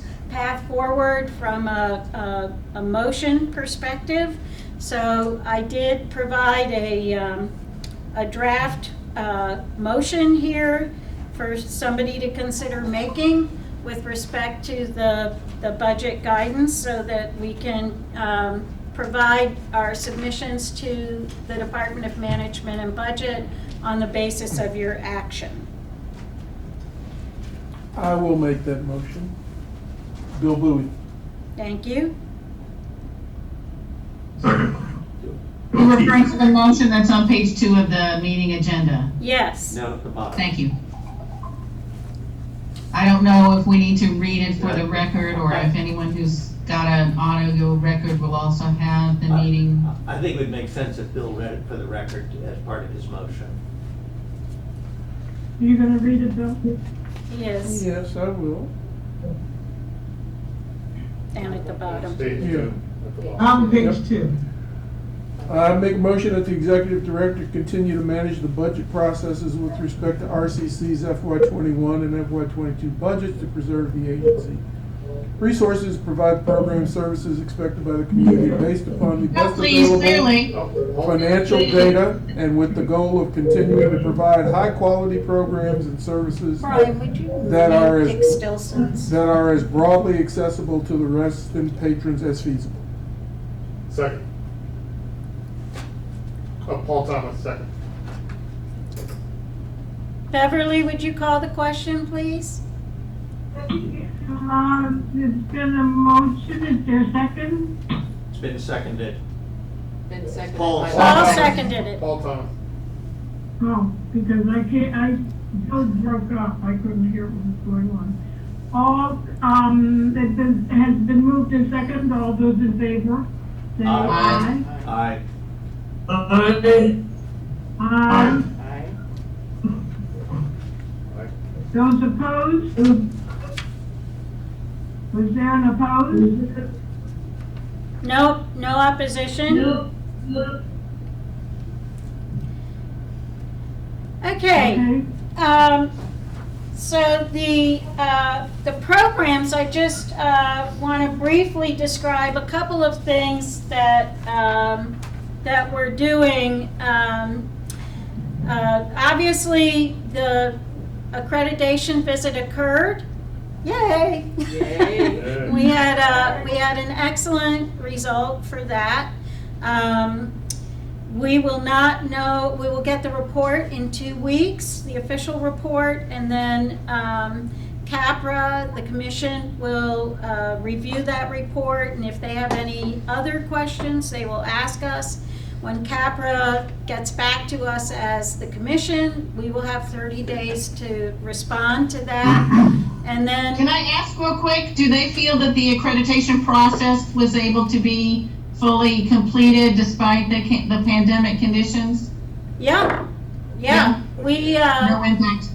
forward from a motion perspective. So I did provide a draft motion here for somebody to consider making with respect to the budget guidance, so that we can provide our submissions to the Department of Management and Budget on the basis of your action. I will make that motion. Bill Bowie. Thank you. Second. You're referring to the motion that's on page 2 of the meeting agenda. Yes. Down at the bottom. Thank you. I don't know if we need to read it for the record, or if anyone who's got an audio record will also have the meeting. I think it would make sense if Bill read it for the record as part of his motion. Are you gonna read it, Bill? Yes, Yes, I will. down at the bottom. Page Yeah. 2 at the bottom. On page 2. I make a motion that the executive director continue to manage the budget processes with respect to RCC's FY21 and FY22 budgets to preserve the agency resources, provide program services expected by the community based upon the best Please, available clearly. financial data, and with the goal of continuing to provide high-quality programs and services Brian, would you that are read Dick as, Stilson's? that are as broadly accessible to the resident patrons as feasible. Second. Paul Thomas, second. Beverly, would you call the question, please? There's been a motion, is there a second? It's been seconded. Been seconded Paul. by. Paul seconded it. Paul Thomas. Oh, because Bill broke up, I couldn't hear what was going on. Has been moved in second, all those in favor? Say Aye. aye. Aye. Aye. Aye. Those opposed? Was there an opposed? No, no opposition? Okay, so the programs, I just want to briefly describe a couple of things that that we're doing. Obviously, the accreditation visit occurred. Yay! Yay. We had an excellent result for that. We will not know, we will get the report in 2 weeks, the official report, and then CAPRA, the commission, will review that report, and if they have any other questions, they will ask us. When CAPRA gets back to us as the commission, we will have 30 days to respond to that. And then, Can I ask real quick, do they feel that the accreditation process was able to be fully completed despite the pandemic conditions? yeah, we, No impact?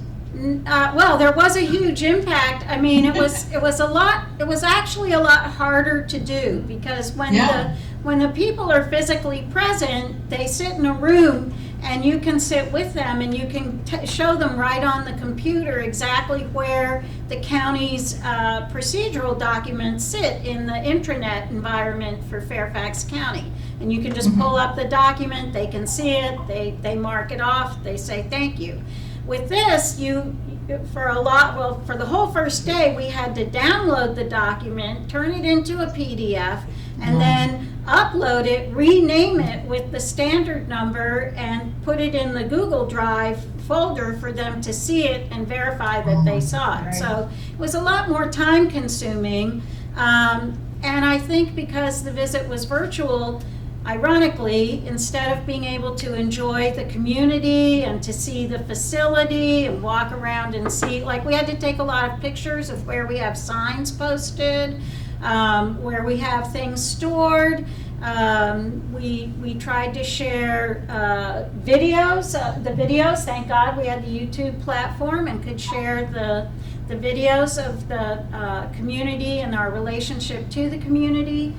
well, there was a huge impact. I mean, it was actually a lot harder to do, because when the people are physically present, they sit in a room and you can sit with them and you can show them right on the computer exactly where the county's procedural documents sit in the intranet environment for Fairfax County. And you can just pull up the document, they can see it, they mark it off, they say thank you. With this, for the whole first day, we had to download the document, turn it into a PDF, and then upload it, rename it with the standard number, and put it in the Google Drive folder for them to see it and verify that they saw it. So it was a lot more time consuming. And I think because the visit was virtual, ironically, instead of being able to enjoy the community and to see the facility and walk around and see, like we had to take a lot of pictures of where we have signs posted, where we have things stored. We tried to share videos, the videos, thank God we had the YouTube platform and could share the videos of the community and our relationship to the community.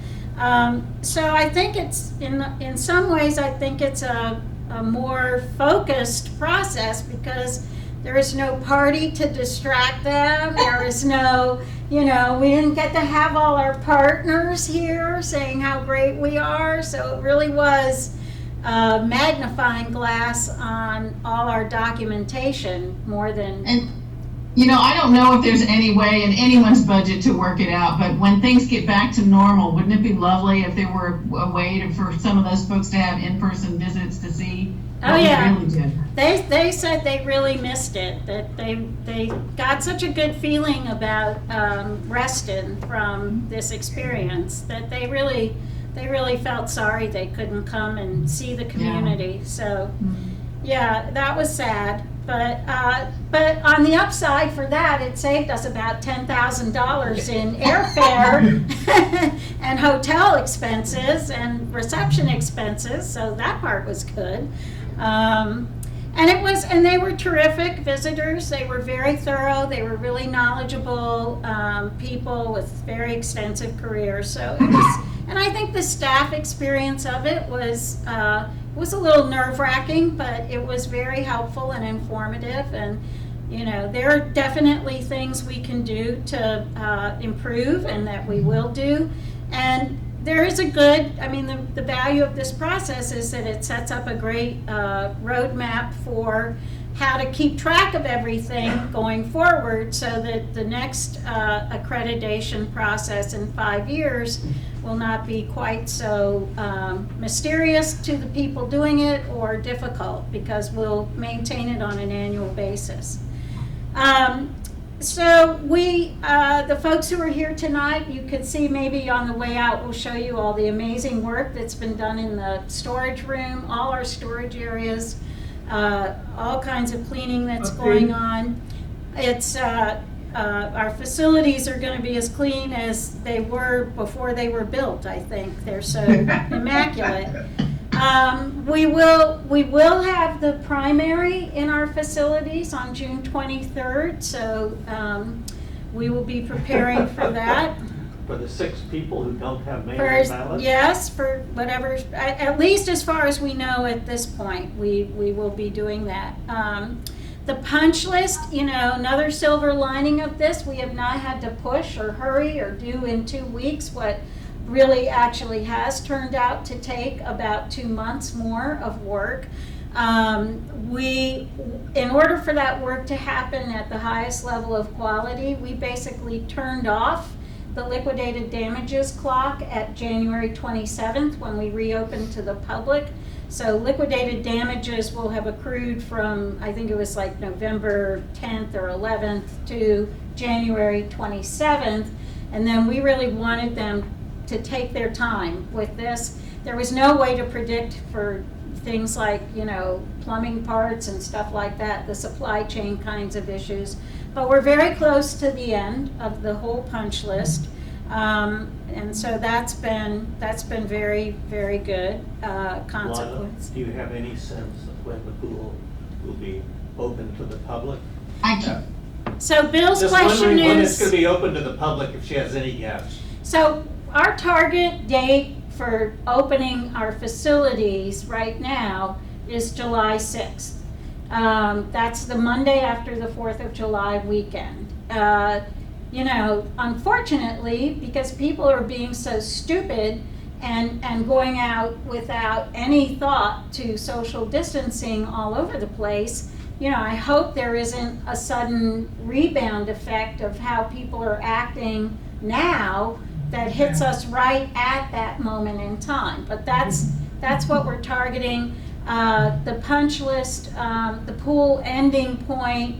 So I think it's, in some ways, I think it's a more focused process because there is no party to distract them. There is no, we didn't get to have all our partners here saying how great we are. So it really was a magnifying glass on all our documentation more than. And I don't know if there's any way in anyone's budget to work it out, but when things get back to normal, wouldn't it be lovely if there were a way for some of those folks to have in-person visits to see what we really did? They said they really missed it, that they got such a good feeling about Reston from this experience that they really felt sorry they couldn't come and see the community. So yeah, that was sad. But on the upside for that, it saved us about $10,000 in airfare and hotel expenses and reception expenses. So that part was good. And they were terrific visitors. They were very thorough. They were really knowledgeable people with very extensive careers. So it was, and I think the staff experience of it was a little nerve-wracking, but it was very helpful and informative. And there are definitely things we can do to improve, and that we will do. And there is the value of this process is that it sets up a great roadmap for how to keep track of everything going forward, so that the next accreditation process in 5 years will not be quite so mysterious to the people doing it or difficult, because we'll maintain it on an annual basis. So the folks who are here tonight, you could see maybe on the way out, we'll show you all the amazing work that's been done in the storage room, all our storage areas, all kinds of cleaning that's going on. It's our facilities are going to be as clean as they were before they were built. I think they're so immaculate. We will have the primary in our facilities on June 23rd, so we will be preparing for that. For the 6 people who don't have mail-in ballots? Yes, for whatever, at least as far as we know at this point, we will be doing that. The punch list, another silver lining of this, we have not had to push or hurry or do in 2 weeks what really actually has turned out to take about 2 months more of work. In order for that work to happen at the highest level of quality, we basically turned off the liquidated damages clock at January 27th when we reopened to the public. So liquidated damages will have accrued from, I think it was like November 10th or 11th to January 27th. And then we really wanted them to take their time with this. There was no way to predict for things like, plumbing parts and stuff like that, the supply chain kinds of issues. But we're very close to the end of the whole punch list. And so that's been very, very good consequence. Lana, do you have any sense of when the pool will be open to the public? So Bill's Just question wondering when is, it's going to be open to the public, if she has any guess. so our target date for opening our facilities right now is July 6th. That's the Monday after the 4th of July weekend. Unfortunately, because people are being so stupid and going out without any thought to social distancing all over the place, I hope there isn't a sudden rebound effect of how people are acting now that hits us right at that moment in time. But that's what we're targeting. The punch list, the pool ending point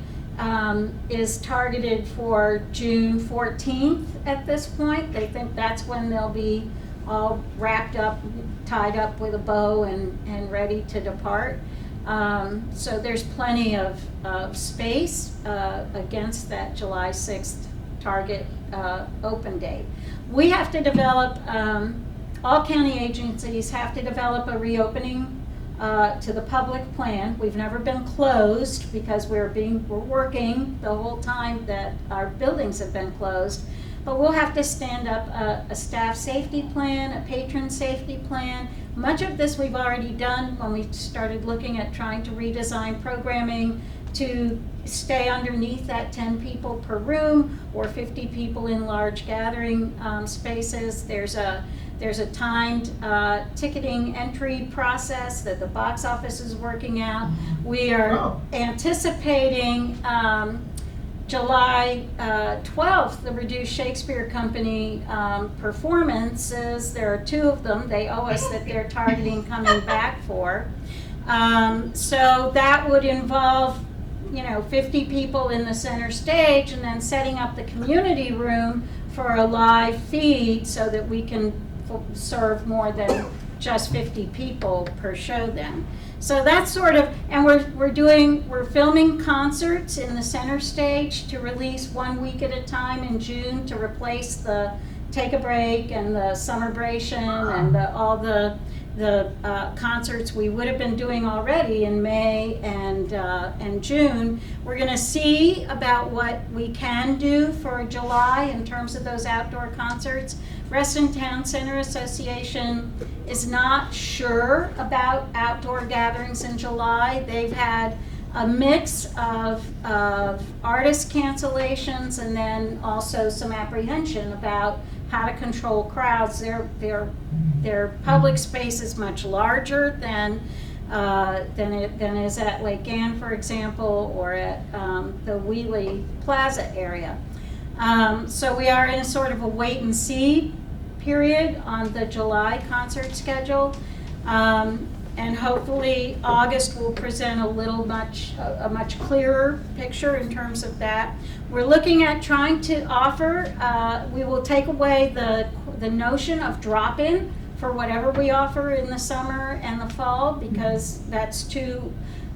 is targeted for June 14th at this point. They think that's when they'll be all wrapped up, tied up with a bow and ready to depart. So there's plenty of space against that July 6th target open date. We have to develop, all county agencies have to develop a reopening to the public plan. We've never been closed because we're working the whole time that our buildings have been closed. But we'll have to stand up a staff safety plan, a patron safety plan. Much of this we've already done when we started looking at trying to redesign programming to stay underneath that 10 people per room or 50 people in large gathering spaces. There's a timed ticketing entry process that the box office is working out. We are anticipating July 12th, the Reduced Shakespeare Company performances. There are 2 of them. They owe us that they're targeting coming back for. So that would involve 50 people in the center stage and then setting up the community room for a live feed so that we can serve more than just 50 people per show then. So that's sort of, and we're filming concerts in the center stage to release 1 week at a time in June to replace the Take a Break and the Summerbration and all the concerts we would have been doing already in May and June. We're going to see about what we can do for July in terms of those outdoor concerts. Reston Town Center Association is not sure about outdoor gatherings in July. They've had a mix of artist cancellations and then also some apprehension about how to control crowds. Their public space is much larger than is at Lake Anne, for example, or at the Wheelie Plaza area. So we are in a sort of a wait and see period on the July concert schedule. And hopefully August will present a much clearer picture in terms of that. We're looking at trying to offer, we will take away the notion of drop-in for whatever we offer in the summer and the fall, because that's too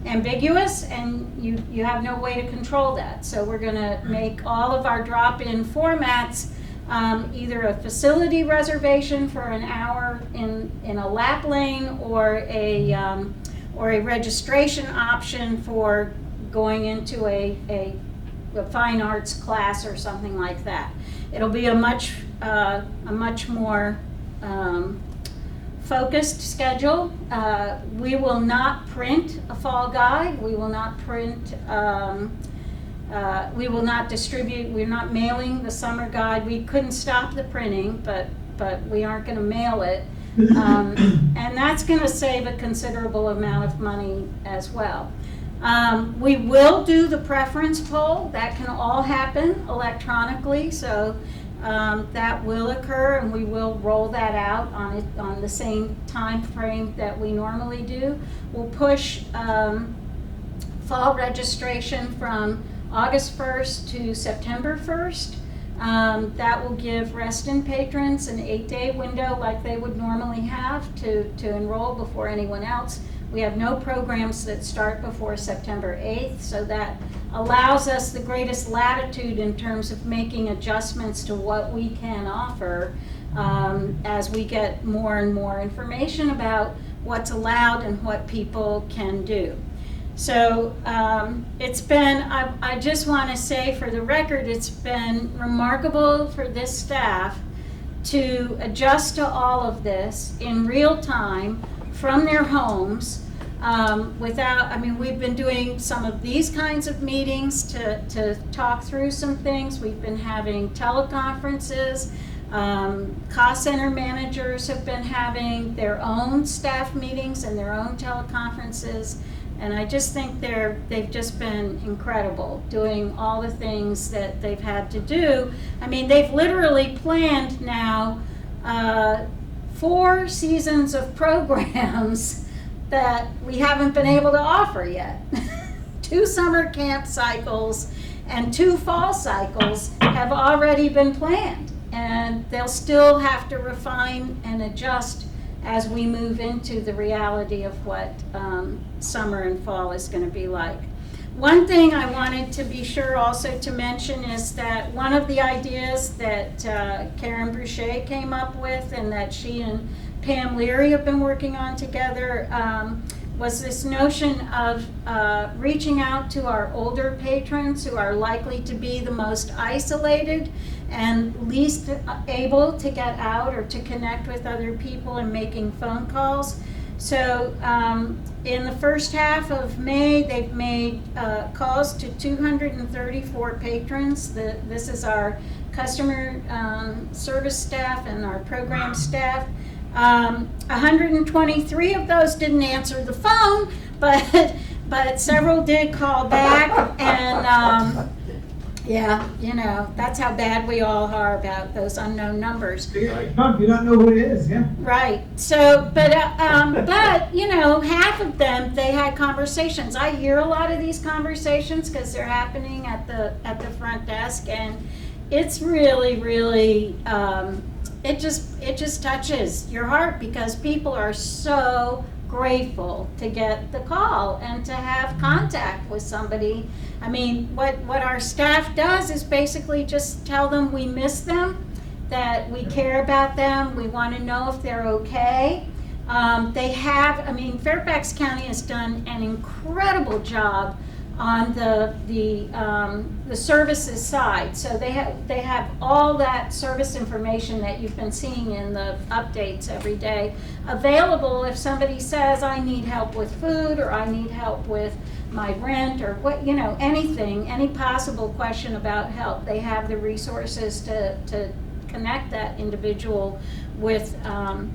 ambiguous and you have no way to control that. So we're going to make all of our drop-in formats either a facility reservation for an hour in a lap lane or a registration option for going into a fine arts class or something like that. It'll be a much more focused schedule. We will not print a fall guide. We will not print. We will not distribute. We're not mailing the summer guide. We couldn't stop the printing, but we aren't going to mail it. And that's going to save a considerable amount of money as well. We will do the preference poll. That can all happen electronically, so that will occur, and we will roll that out on the same time frame that we normally do. We'll push fall registration from August 1st to September 1st. That will give Reston patrons an 8-day window like they would normally have to enroll before anyone else. We have no programs that start before September 8th, so that allows us the greatest latitude in terms of making adjustments to what we can offer as we get more and more information about what's allowed and what people can do. So it's been, I just want to say for the record, it's been remarkable for this staff to adjust to all of this in real time from their homes we've been doing some of these kinds of meetings to talk through some things. We've been having teleconferences. Cost center managers have been having their own staff meetings and their own teleconferences. And I just think they've just been incredible doing all the things that they've had to do. I mean, they've literally planned now 4 seasons of programs that we haven't been able to offer yet. 2 summer camp cycles and 2 fall cycles have already been planned. and they'll still have to refine and adjust as we move into the reality of what summer and fall is going to be like. One thing I wanted to be sure also to mention is that one of the ideas that Karen Boucher came up with, and that she and Pam Leary have been working on together, was this notion of reaching out to our older patrons who are likely to be the most isolated and least able to get out or to connect with other people, and making phone calls. So in the first half of May, they've made calls to 234 patrons. This is our customer service staff and our program staff. 123 of those didn't answer the phone, but several did call back, and yeah, you know, that's how bad we all are about those unknown numbers. You don't know who it is, yeah. Right. So, but you know, half of them, they had conversations. I hear a lot of these conversations because they're happening at the front desk, and it's really, really, it just touches your heart, because people are so grateful to get the call and to have contact with somebody. I mean, what our staff does is basically just tell them we miss them, that we care about them, we want to know if they're okay. Fairfax County has done an incredible job on the services side. So they have all that service information that you've been seeing in the updates every day available. If somebody says, I need help with food, or I need help with my rent, or what, you know, anything, any possible question about help, they have the resources to connect that individual with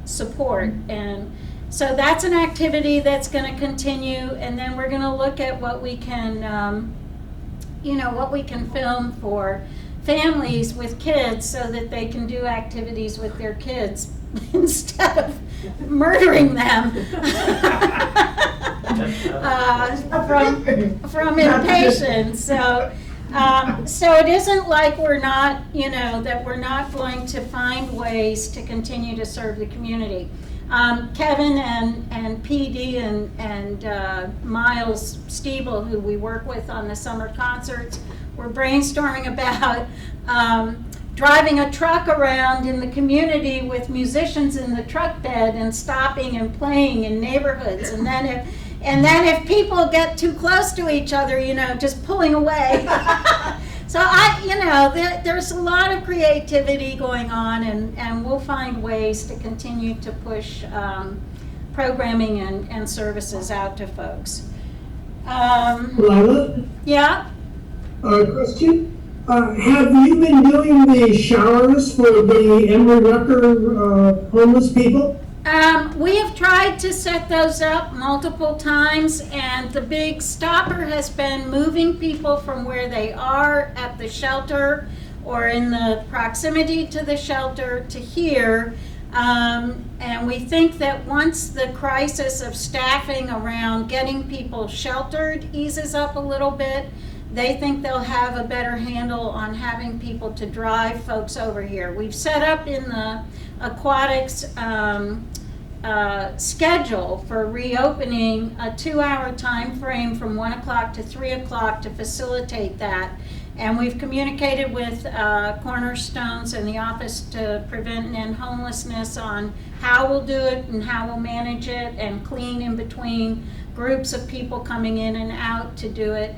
support. And so that's an activity that's going to continue, and then we're going to look at what we can, what we can film for families with kids, so that they can do activities with their kids instead of murdering them from impatience. So it isn't like we're not, that we're not going to find ways to continue to serve the community. Kevin and PD and Miles Stiebel, who we work with on the summer concerts, were brainstorming about driving a truck around in the community with musicians in the truck bed and stopping and playing in neighborhoods. And then if people get too close to each other, just pulling away. So there's a lot of creativity going on, and we'll find ways to continue to push programming and services out to folks. Lila? Yeah? Question? Have you been doing the showers for the Emory Rucker homeless people? We have tried to set those up multiple times, and the big stopper has been moving people from where they are at the shelter or in the proximity to the shelter to here. And we think that once the crisis of staffing around getting people sheltered eases up a little bit, they think they'll have a better handle on having people to drive folks over here. We've set up in the aquatics schedule for reopening a 2-hour time frame from 1 o'clock to 3 o'clock to facilitate that. And we've communicated with Cornerstones and the Office to Prevent and End Homelessness on how we'll do it and how we'll manage it and clean in between groups of people coming in and out to do it.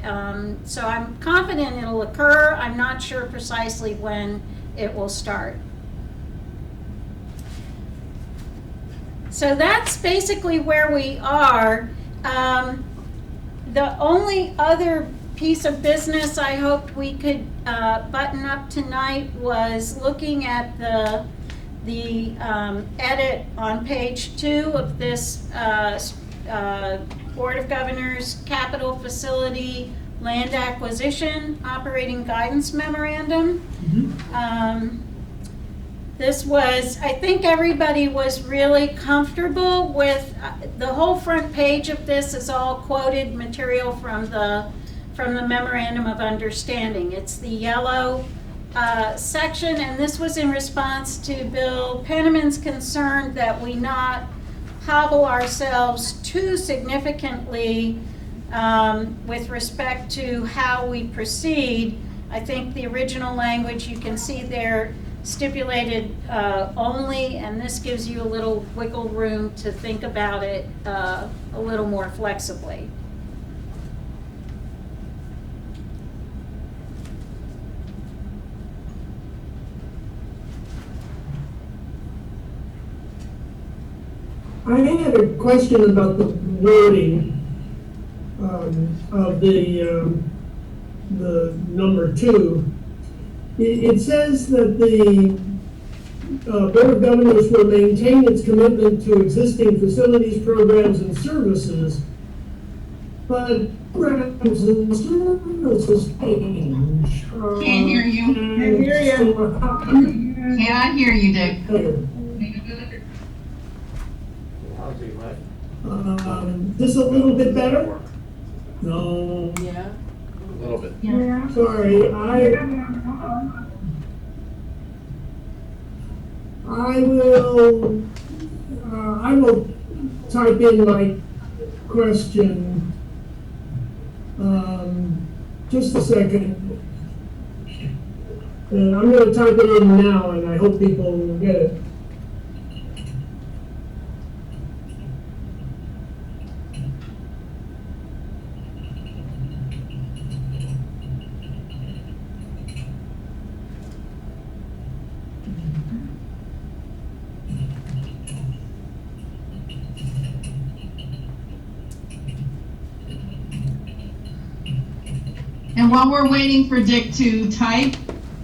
So I'm confident it'll occur. I'm not sure precisely when it will start. So that's basically where we are. The only other piece of business I hoped we could button up tonight was looking at the edit on page 2 of this Board of Governors Capital Facility Land Acquisition Operating Guidance Memorandum. This was, I think everybody was really comfortable with, the whole front page of this is all quoted material from the Memorandum of Understanding. It's the yellow section, and this was in response to Bill Penniman's concern that we not hobble ourselves too significantly with respect to how we proceed. I think the original language, you can see there, stipulated only, and this gives you a little wiggle room to think about it a little more flexibly. I had a question about the wording of the number 2. It says that the Board of Governors will maintain its commitment to existing facilities, programs, and services, but programs and services change. Can't hear you. Can't hear you. Cannot hear you, Dick. Lousy, right? This a little bit better? No. Yeah. A little bit. Yeah. Sorry, I will type in my question. Just a second. And I'm going to type it in now, and I hope people will get it. And while we're waiting for Dick to type,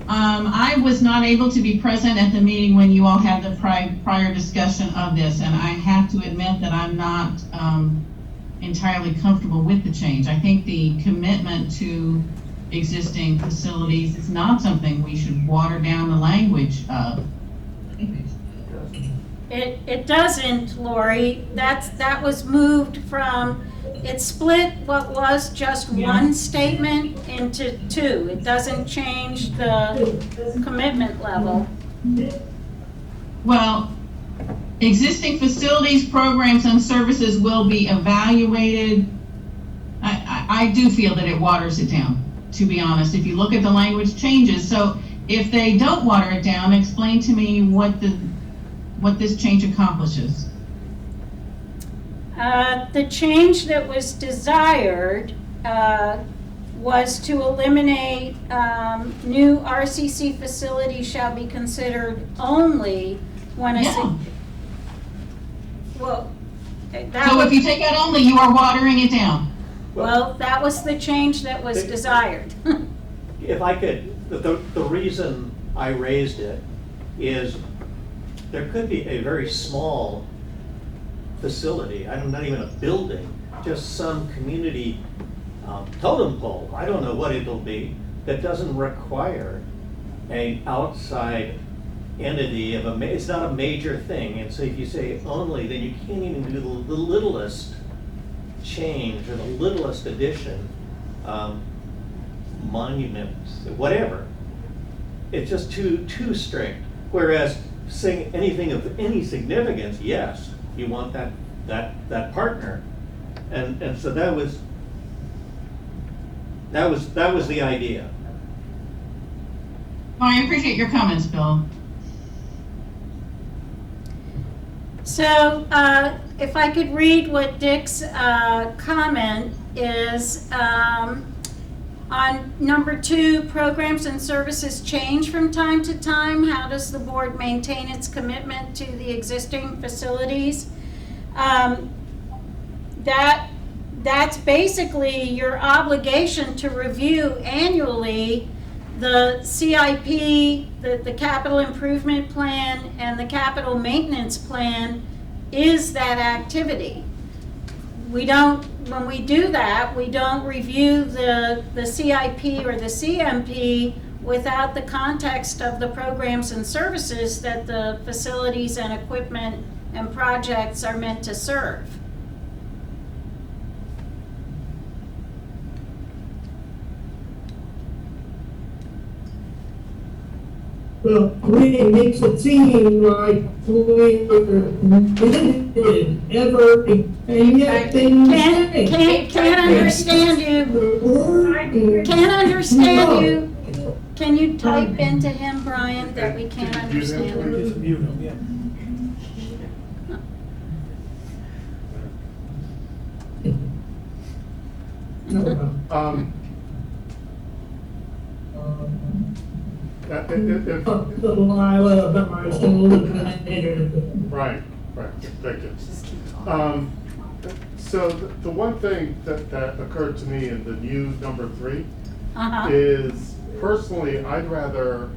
I was not able to be present at the meeting when you all had the prior discussion of this, and I have to admit that I'm not entirely comfortable with the change. I think the commitment to existing facilities is not something we should water down the language of. It doesn't, Lori. That was moved from, it split what was just one statement into 2. It doesn't change the commitment level. Well, existing facilities, programs, and services will be evaluated. I do feel that it waters it down, to be honest, if you look at the language changes. So if they don't water it down, explain to me what this change accomplishes. The change that was desired was to eliminate new RCC facilities shall be considered only when Yeah. Well, So if you take out only, you are watering it down. well, that was the change that was desired. If I could, the reason I raised it is there could be a very small facility, not even a building, just some community totem pole, I don't know what it'll be, that doesn't require an outside entity it's not a major thing. And so if you say only, then you can't even do the littlest change or the littlest addition, monuments, whatever. It's just too strict. Whereas saying anything of any significance, yes, you want that partner, and so that was the idea. Oh, I appreciate your comments, Bill. So if I could read what Dick's comment is, on number 2, programs and services change from time to time. How does the board maintain its commitment to the existing facilities? That's basically your obligation to review annually the CIP, the capital improvement plan, and the capital maintenance plan is that activity. When we do that, we don't review the CIP or the CMP without the context of the programs and services that the facilities and equipment and projects are meant to serve. Well, it makes it seem like we didn't ever, and yet things change. Can't understand you. Can't understand you. Can you type into him, Brian, that we can't understand him? Just mute him, yeah. Right, thank you. So the one thing that occurred to me in the new number 3 is, personally, I'd rather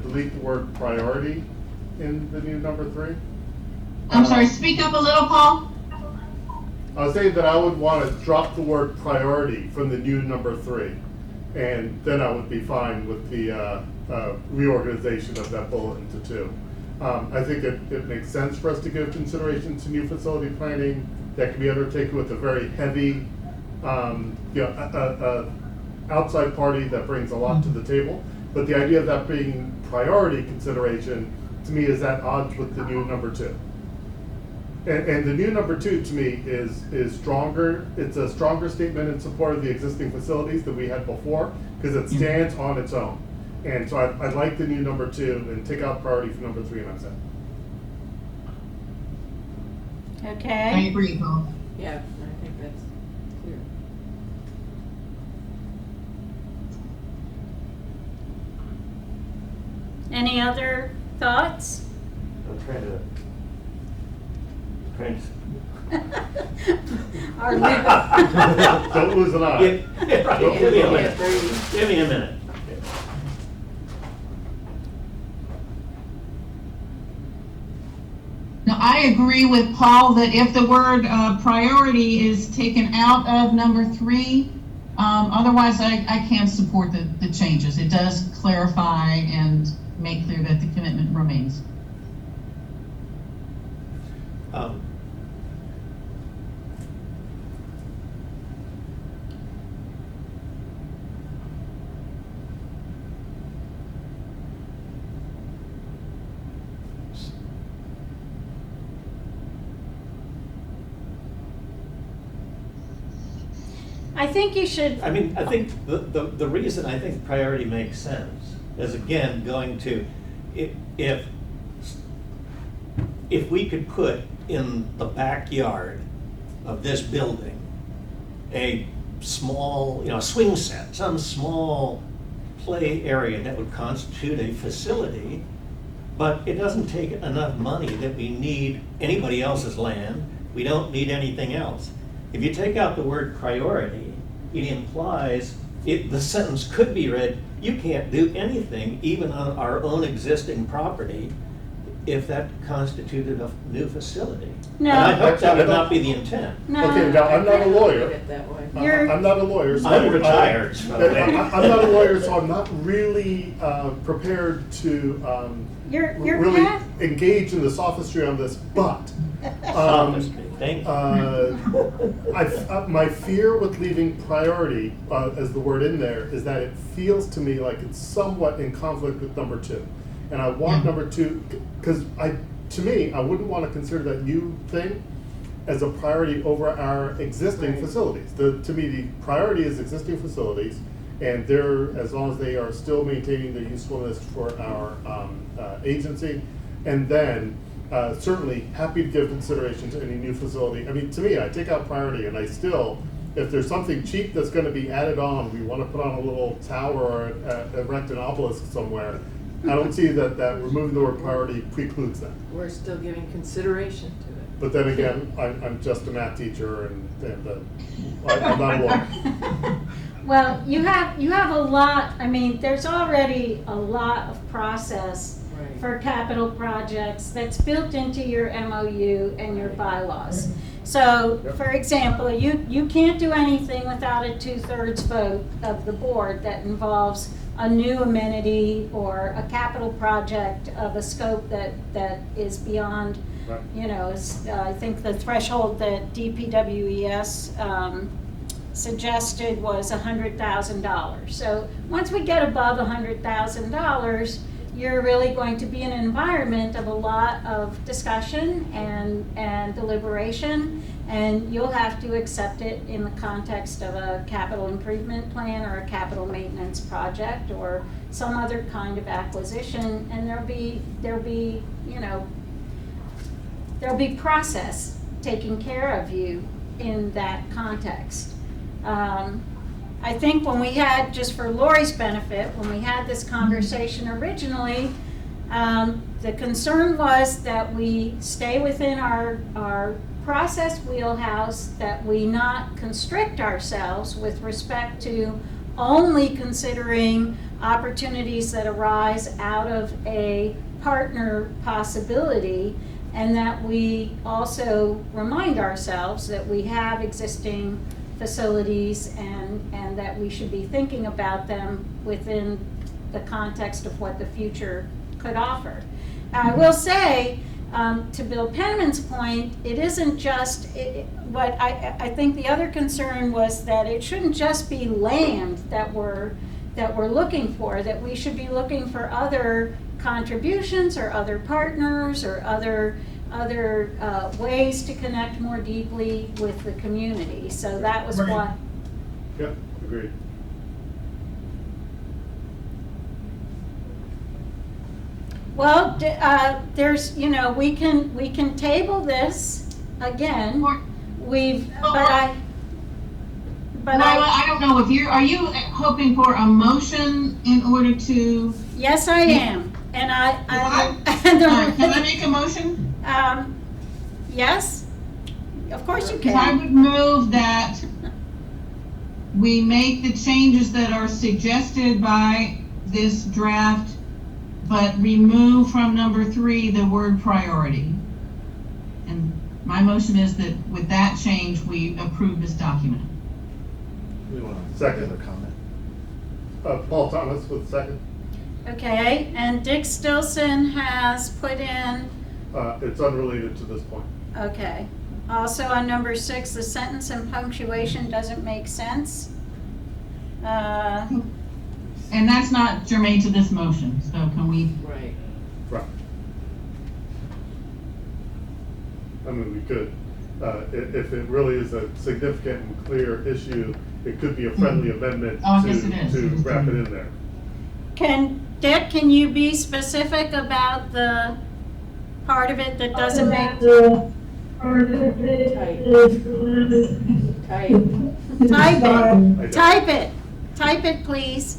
delete the word priority in the new number 3. I'm sorry, speak up a little, Paul. I was saying that I would want to drop the word priority from the new number 3, and then I would be fine with the reorganization of that bullet into 2. I think it makes sense for us to give consideration to new facility planning that can be undertaken with a very heavy, outside party that brings a lot to the table. But the idea of that being priority consideration, to me, is at odds with the new number 2. And the new number 2 to me is stronger. It's a stronger statement in support of the existing facilities than we had before, because it stands on its own. And so I'd like the new number 2 and take out priority for number 3, and I'm set. Okay. I agree, Paul. Yeah, I think that's clear. Any other thoughts? I'm trying to Our legal- Don't lose an eye. Give me a minute. Give me a minute. No, I agree with Paul that if the word priority is taken out of number 3, otherwise I can't support the changes. It does clarify and make clear that the commitment remains. I think you should, I mean, I think the reason I think priority makes sense is, again, going to, if we could put in the backyard of this building a small, swing set, some small play area that would constitute a facility, but it doesn't take enough money that we need anybody else's land. We don't need anything else. If you take out the word priority, it implies, the sentence could be read, you can't do anything, even on our own existing property, if that constituted a new facility. No. And I hope that would not be the intent. no. Okay, now, I'm not a lawyer. It that way. You're- I'm not a lawyer. So I'm retired, so- I'm not a lawyer, so I'm not really prepared to Your really path, engage in the sophistry on this, but Sophistry, thank you. my fear with leaving priority as the word in there is that it feels to me like it's somewhat in conflict with number 2. And I want number 2, because to me, I wouldn't want to consider that new thing as a priority over our existing facilities. To me, the priority is existing facilities, and they're, as long as they are still maintaining their usefulness for our agency, and then certainly happy to give consideration to any new facility. I mean, to me, I take out priority, and I still, if there's something cheap that's going to be added on, we want to put on a little tower or erect an obelisk somewhere, I don't see that removing the word priority precludes that. We're still giving consideration to it. But then again, I'm just a math teacher, and I'm not a lawyer. well, you have a lot, I mean, there's already a lot of process Right. for capital projects that's built into your MOU and your bylaws. So, for example, you can't do anything without a 2/3 vote of the board that involves a new amenity or a capital project of a scope that is beyond, Right. I think the threshold that DPWES suggested was $100,000. So once we get above $100,000, you're really going to be in an environment of a lot of discussion and deliberation, and you'll have to accept it in the context of a capital improvement plan or a capital maintenance project or some other kind of acquisition, and there'll be process taking care of you in that context. I think when we had, just for Lori's benefit, when we had this conversation originally, the concern was that we stay within our process wheelhouse, that we not constrict ourselves with respect to only considering opportunities that arise out of a partner possibility, and that we also remind ourselves that we have existing facilities and that we should be thinking about them within the context of what the future could offer. Now, I will say, to Bill Penman's point, it isn't just, what I think the other concern was that it shouldn't just be land that we're looking for, that we should be looking for other contributions or other partners or other ways to connect more deeply with the community. So that was Right. why. Yep, agreed. Well, there's, we can table this again. I don't know if are you hoping for a motion in order to? Yes, I am. And Can I make a motion? Yes, of course you Because I can. would move that we make the changes that are suggested by this draft, but remove from number 3 the word priority. And my motion is that with that change, we approve this document. We want to Second. second comment. Paul Thomas with second. Okay, and Dick Stilson has put in, It's unrelated to this point. okay. Also on number 6, the sentence and punctuation doesn't make sense. And that's not germane to this motion, so can we? Right. Right. I mean, we could, if it really is a significant and clear issue, it could be a friendly amendment Oh, yes, it is. to wrap it in there. Dick, can you be specific about the part of it that doesn't make? Type it, please.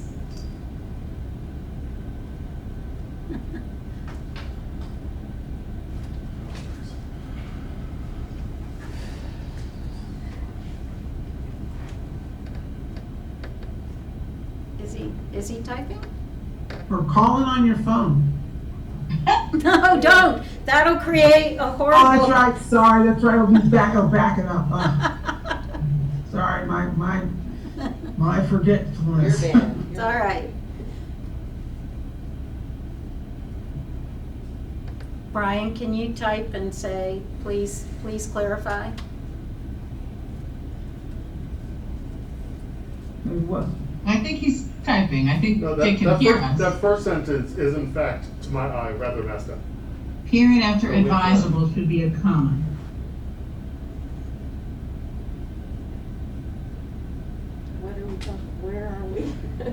Is he typing? Or calling on your phone. No, don't. That'll create a horrible. Oh, that's right, sorry, that's right, I'll back it up. Sorry, my forgetfulness. You're bad. It's all right. Brian, can you type and say, please clarify? What? I think he's typing. I think No, they can hear us. that first sentence is in fact, to my eye, rather messed up. Period after So we- advisable should be a comma. Where are we?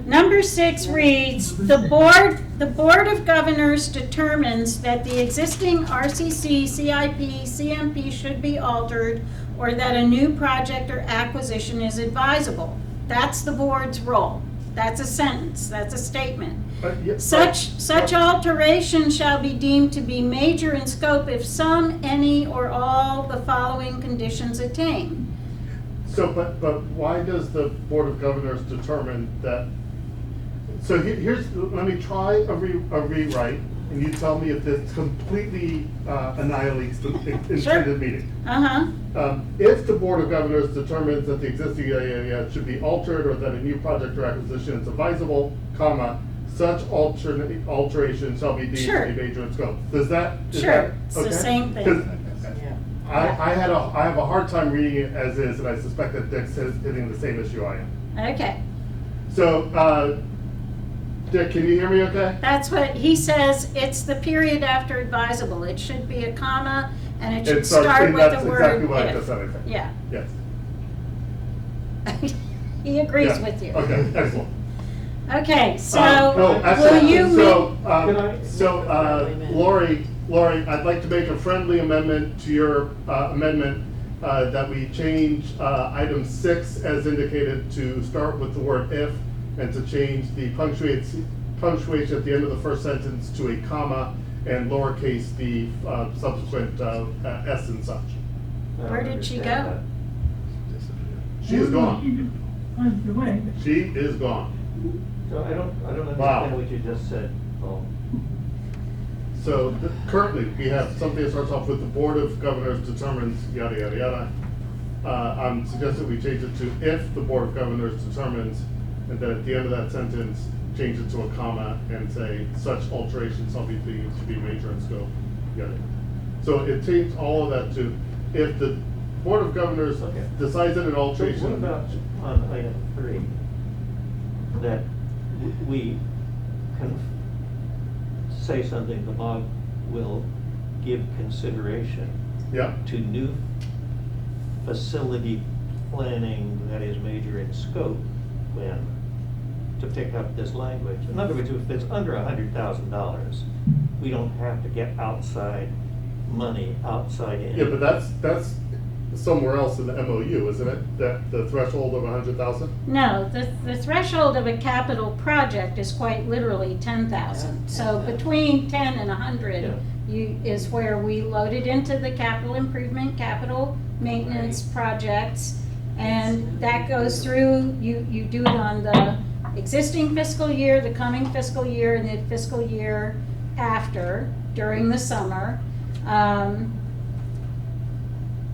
Number 6 reads, the Board of Governors determines that the existing RCC, CIP, CMP should be altered or that a new project or acquisition is advisable. That's the board's role. That's a sentence, that's a statement. Such alteration shall be deemed to be major in scope if some, any, or all the following conditions attain. So, but why does the Board of Governors determine that? So let me try a rewrite, and you tell me if this completely annihilates the intended meaning. If the Board of Governors determines that the existing should be altered or that a new project or acquisition is advisable, comma, such alteration shall be deemed to be major in scope. Is that It's okay? the same thing. 'Cause I have a hard time reading it as is, and I suspect that Dick's hitting the same issue I am. Okay. So, Dick, can you hear me okay? That's what, he says it's the period after advisable. It should be a comma, and it should start with That's the word exactly what I just if. said, I think. Yeah, Yes. he agrees Yeah. with you. Okay, excellent. Okay, so No, will actually, you Lori, I'd like to make a friendly amendment to your amendment that we change item 6 as indicated to start with the word if and to change the punctuation at the end of the first sentence to a comma and lowercase the subsequent s and such. Where did she go? She is gone. That's the way. She is gone. So I don't understand Wow. what you just said, Paul. So currently, we have something that starts off with the Board of Governors determines yada, yada, yada. I'm suggesting we change it to if the Board of Governors determines, and then at the end of that sentence, change it to a comma and say such alterations shall be deemed to be major in scope, yada. So it changed all of that to if the Board of Governors Okay. decides that an So alteration. what about on item 3, that we can say something, the MOG will give consideration Yeah, to new facility planning that is major in scope when, to pick up this language. In other words, if it's under $100,000, we don't have to get outside money, outside in. yeah, but that's somewhere else in the MOU, isn't it? That the threshold of 100,000? No, the threshold of a capital project is quite literally 10,000. So between 10 and 100 is where we load it into the capital improvement, capital maintenance projects. And that goes through, you do it on the existing fiscal year, the coming fiscal year, and the fiscal year after, during the summer.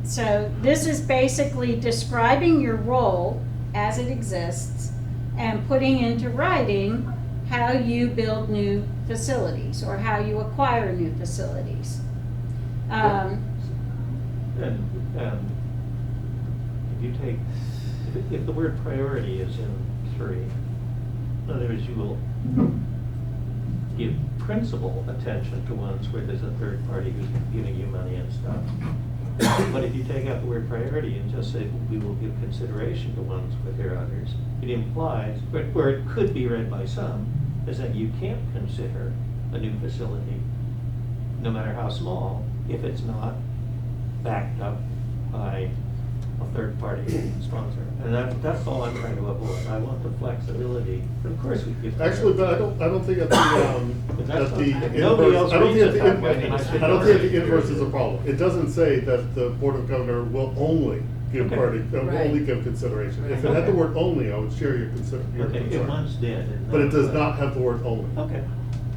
So this is basically describing your role as it exists and putting into writing how you build new facilities or how you acquire new facilities. And if you take, if the word priority is in 3, in other words, you will give principal attention to ones where there's a third party who's giving you money and stuff. But if you take out the word priority and just say, we will give consideration to ones where there are others, it implies, where it could be read by some, is that you can't consider a new facility, no matter how small, if it's not backed up by a third-party sponsor. And that's all I'm trying to avoid. I want the flexibility. Of course, we give. Actually, but I don't think that Nobody else reads it that way, and I I think don't that's think the it. inverse is a problem. It doesn't say that the Board of Governor will only give Okay. will only give consideration. If it had the word only, I would share your concern. Okay, if one's dead. and But it does but- not have the word only. Okay.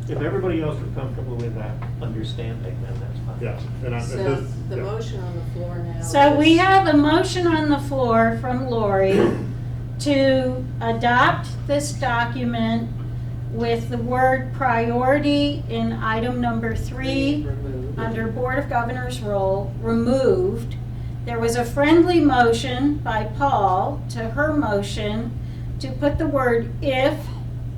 If everybody else is comfortable with that understanding, then that's fine. Yeah, and So this, the yeah. motion on the floor now So we is- have a motion on the floor from Lori to adopt this document with the word priority in item number 3 Removed. under Board of Governors role removed. There was a friendly motion by Paul to her motion to put the word if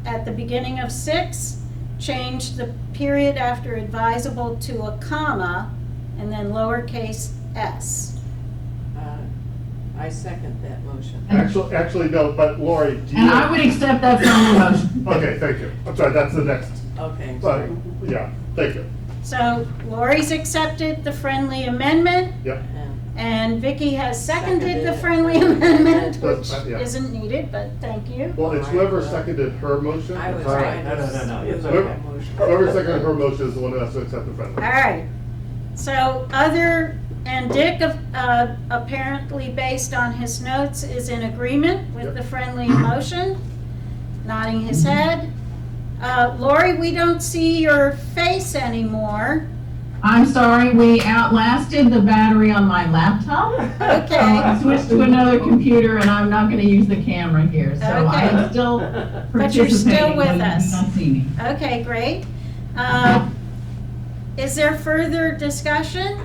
at the beginning of 6, change the period after advisable to a comma, and then lowercase s. I second that motion. Actually, no, but Lori, do you? And I would accept that friendly motion. Okay, thank you. I'm sorry, that's the next. Okay, But, sorry. yeah, thank you. So Lori's accepted the friendly amendment, Yep. and Vicky has seconded the Seconded. friendly amendment, That's- which yeah. isn't needed, but thank you. Well, it's whoever seconded her motion. I was All right. trying to. No, it's remove okay. that motion. Whoever seconded her motion is the one who has to accept the friendly. All right. So and Dick, apparently based on his notes, is in agreement with Yep. the friendly motion, nodding his head. Lori, we don't see your face anymore. I'm sorry, we outlasted the battery on my laptop. So I Okay, switched to another computer and I'm not gonna use the camera here, so Okay. I'm still But you're still participating, with but you do us. not see me. okay, great. Is there further discussion?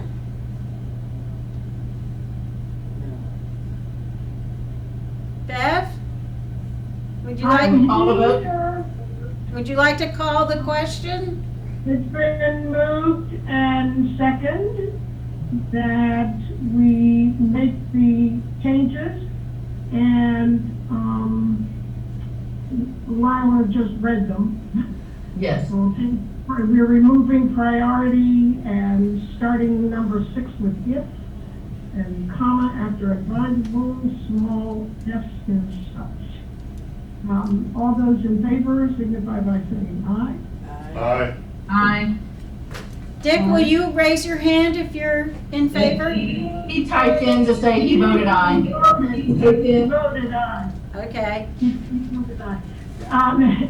Bev? Would you like? Call the vote. Would you like to call the question? It's been moved and second that we make the changes, and Lila just read them. Yes. We're removing priority and starting number 6 with if, and comma after advisable, small f's and such. All those in favor signify by saying aye. Aye. Aye. Dick, will you raise your hand if you're in favor? He typed in to say he voted aye. He voted aye. Okay. He voted aye.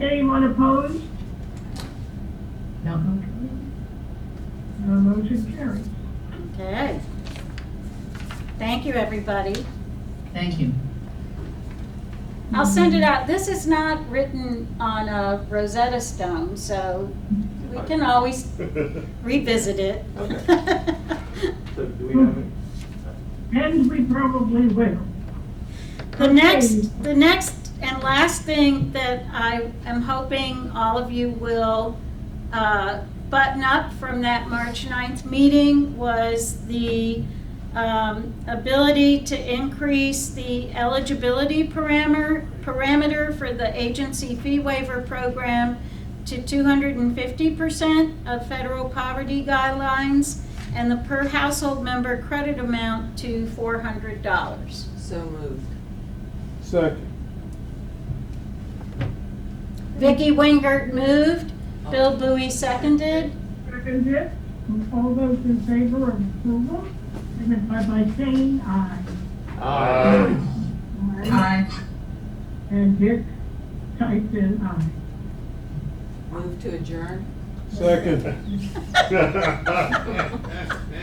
Anyone opposed? No. No, motion carries. Okay. Thank you, everybody. Thank you. I'll send it out. This is not written on a Rosetta Stone, so we can always revisit it. So do we have it? And we probably will. The next and last thing that I am hoping all of you will button up from that March 9th meeting was the ability to increase the eligibility parameter for the agency fee waiver program to 250% of federal poverty guidelines, and the per household member credit amount to $400. So moved. Second. Vicki Wingert moved, Bill Bowie seconded. Seconded. All those in favor of approval signify by saying aye. Aye. Aye. And Dick typed in aye. Move to adjourn. Second.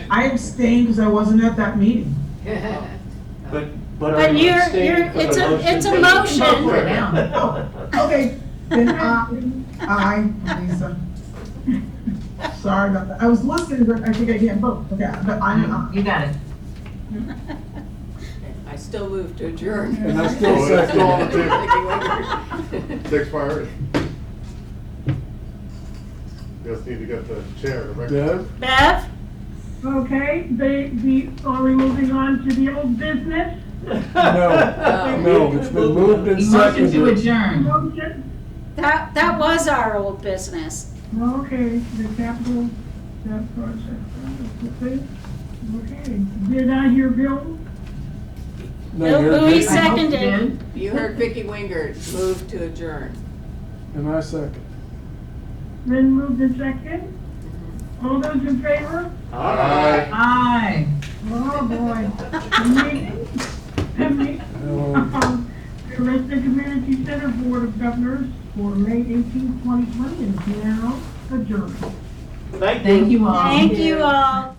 I abstained because I wasn't at that meeting. But But are you you're, abstaining from the it's a motion? motion. Okay, then aye, Lisa. Sorry about that. I was listening, but I think I can't vote. Okay, but I'm, You got it. I still move to adjourn. And I still Oh, that's second. going Dick's priority. You just need to get the chair to recognize. Deb? Bev? Okay, are we moving on to the old business? No, it's been moved and Motion to seconded. adjourn. Motion? That was our old business. Okay, the capital, that project. Okay, did I hear Bill? No, Bill you're Bowie Vicky, seconded. You heard Vicki Wingert move to adjourn. and I second. Then moved in second. All those in favor? Aye. Aye. Oh, boy. The Reston Community Center Board of Governors for May 18, 2020 is now adjourned. Thank you. Thank you all. Thank you all.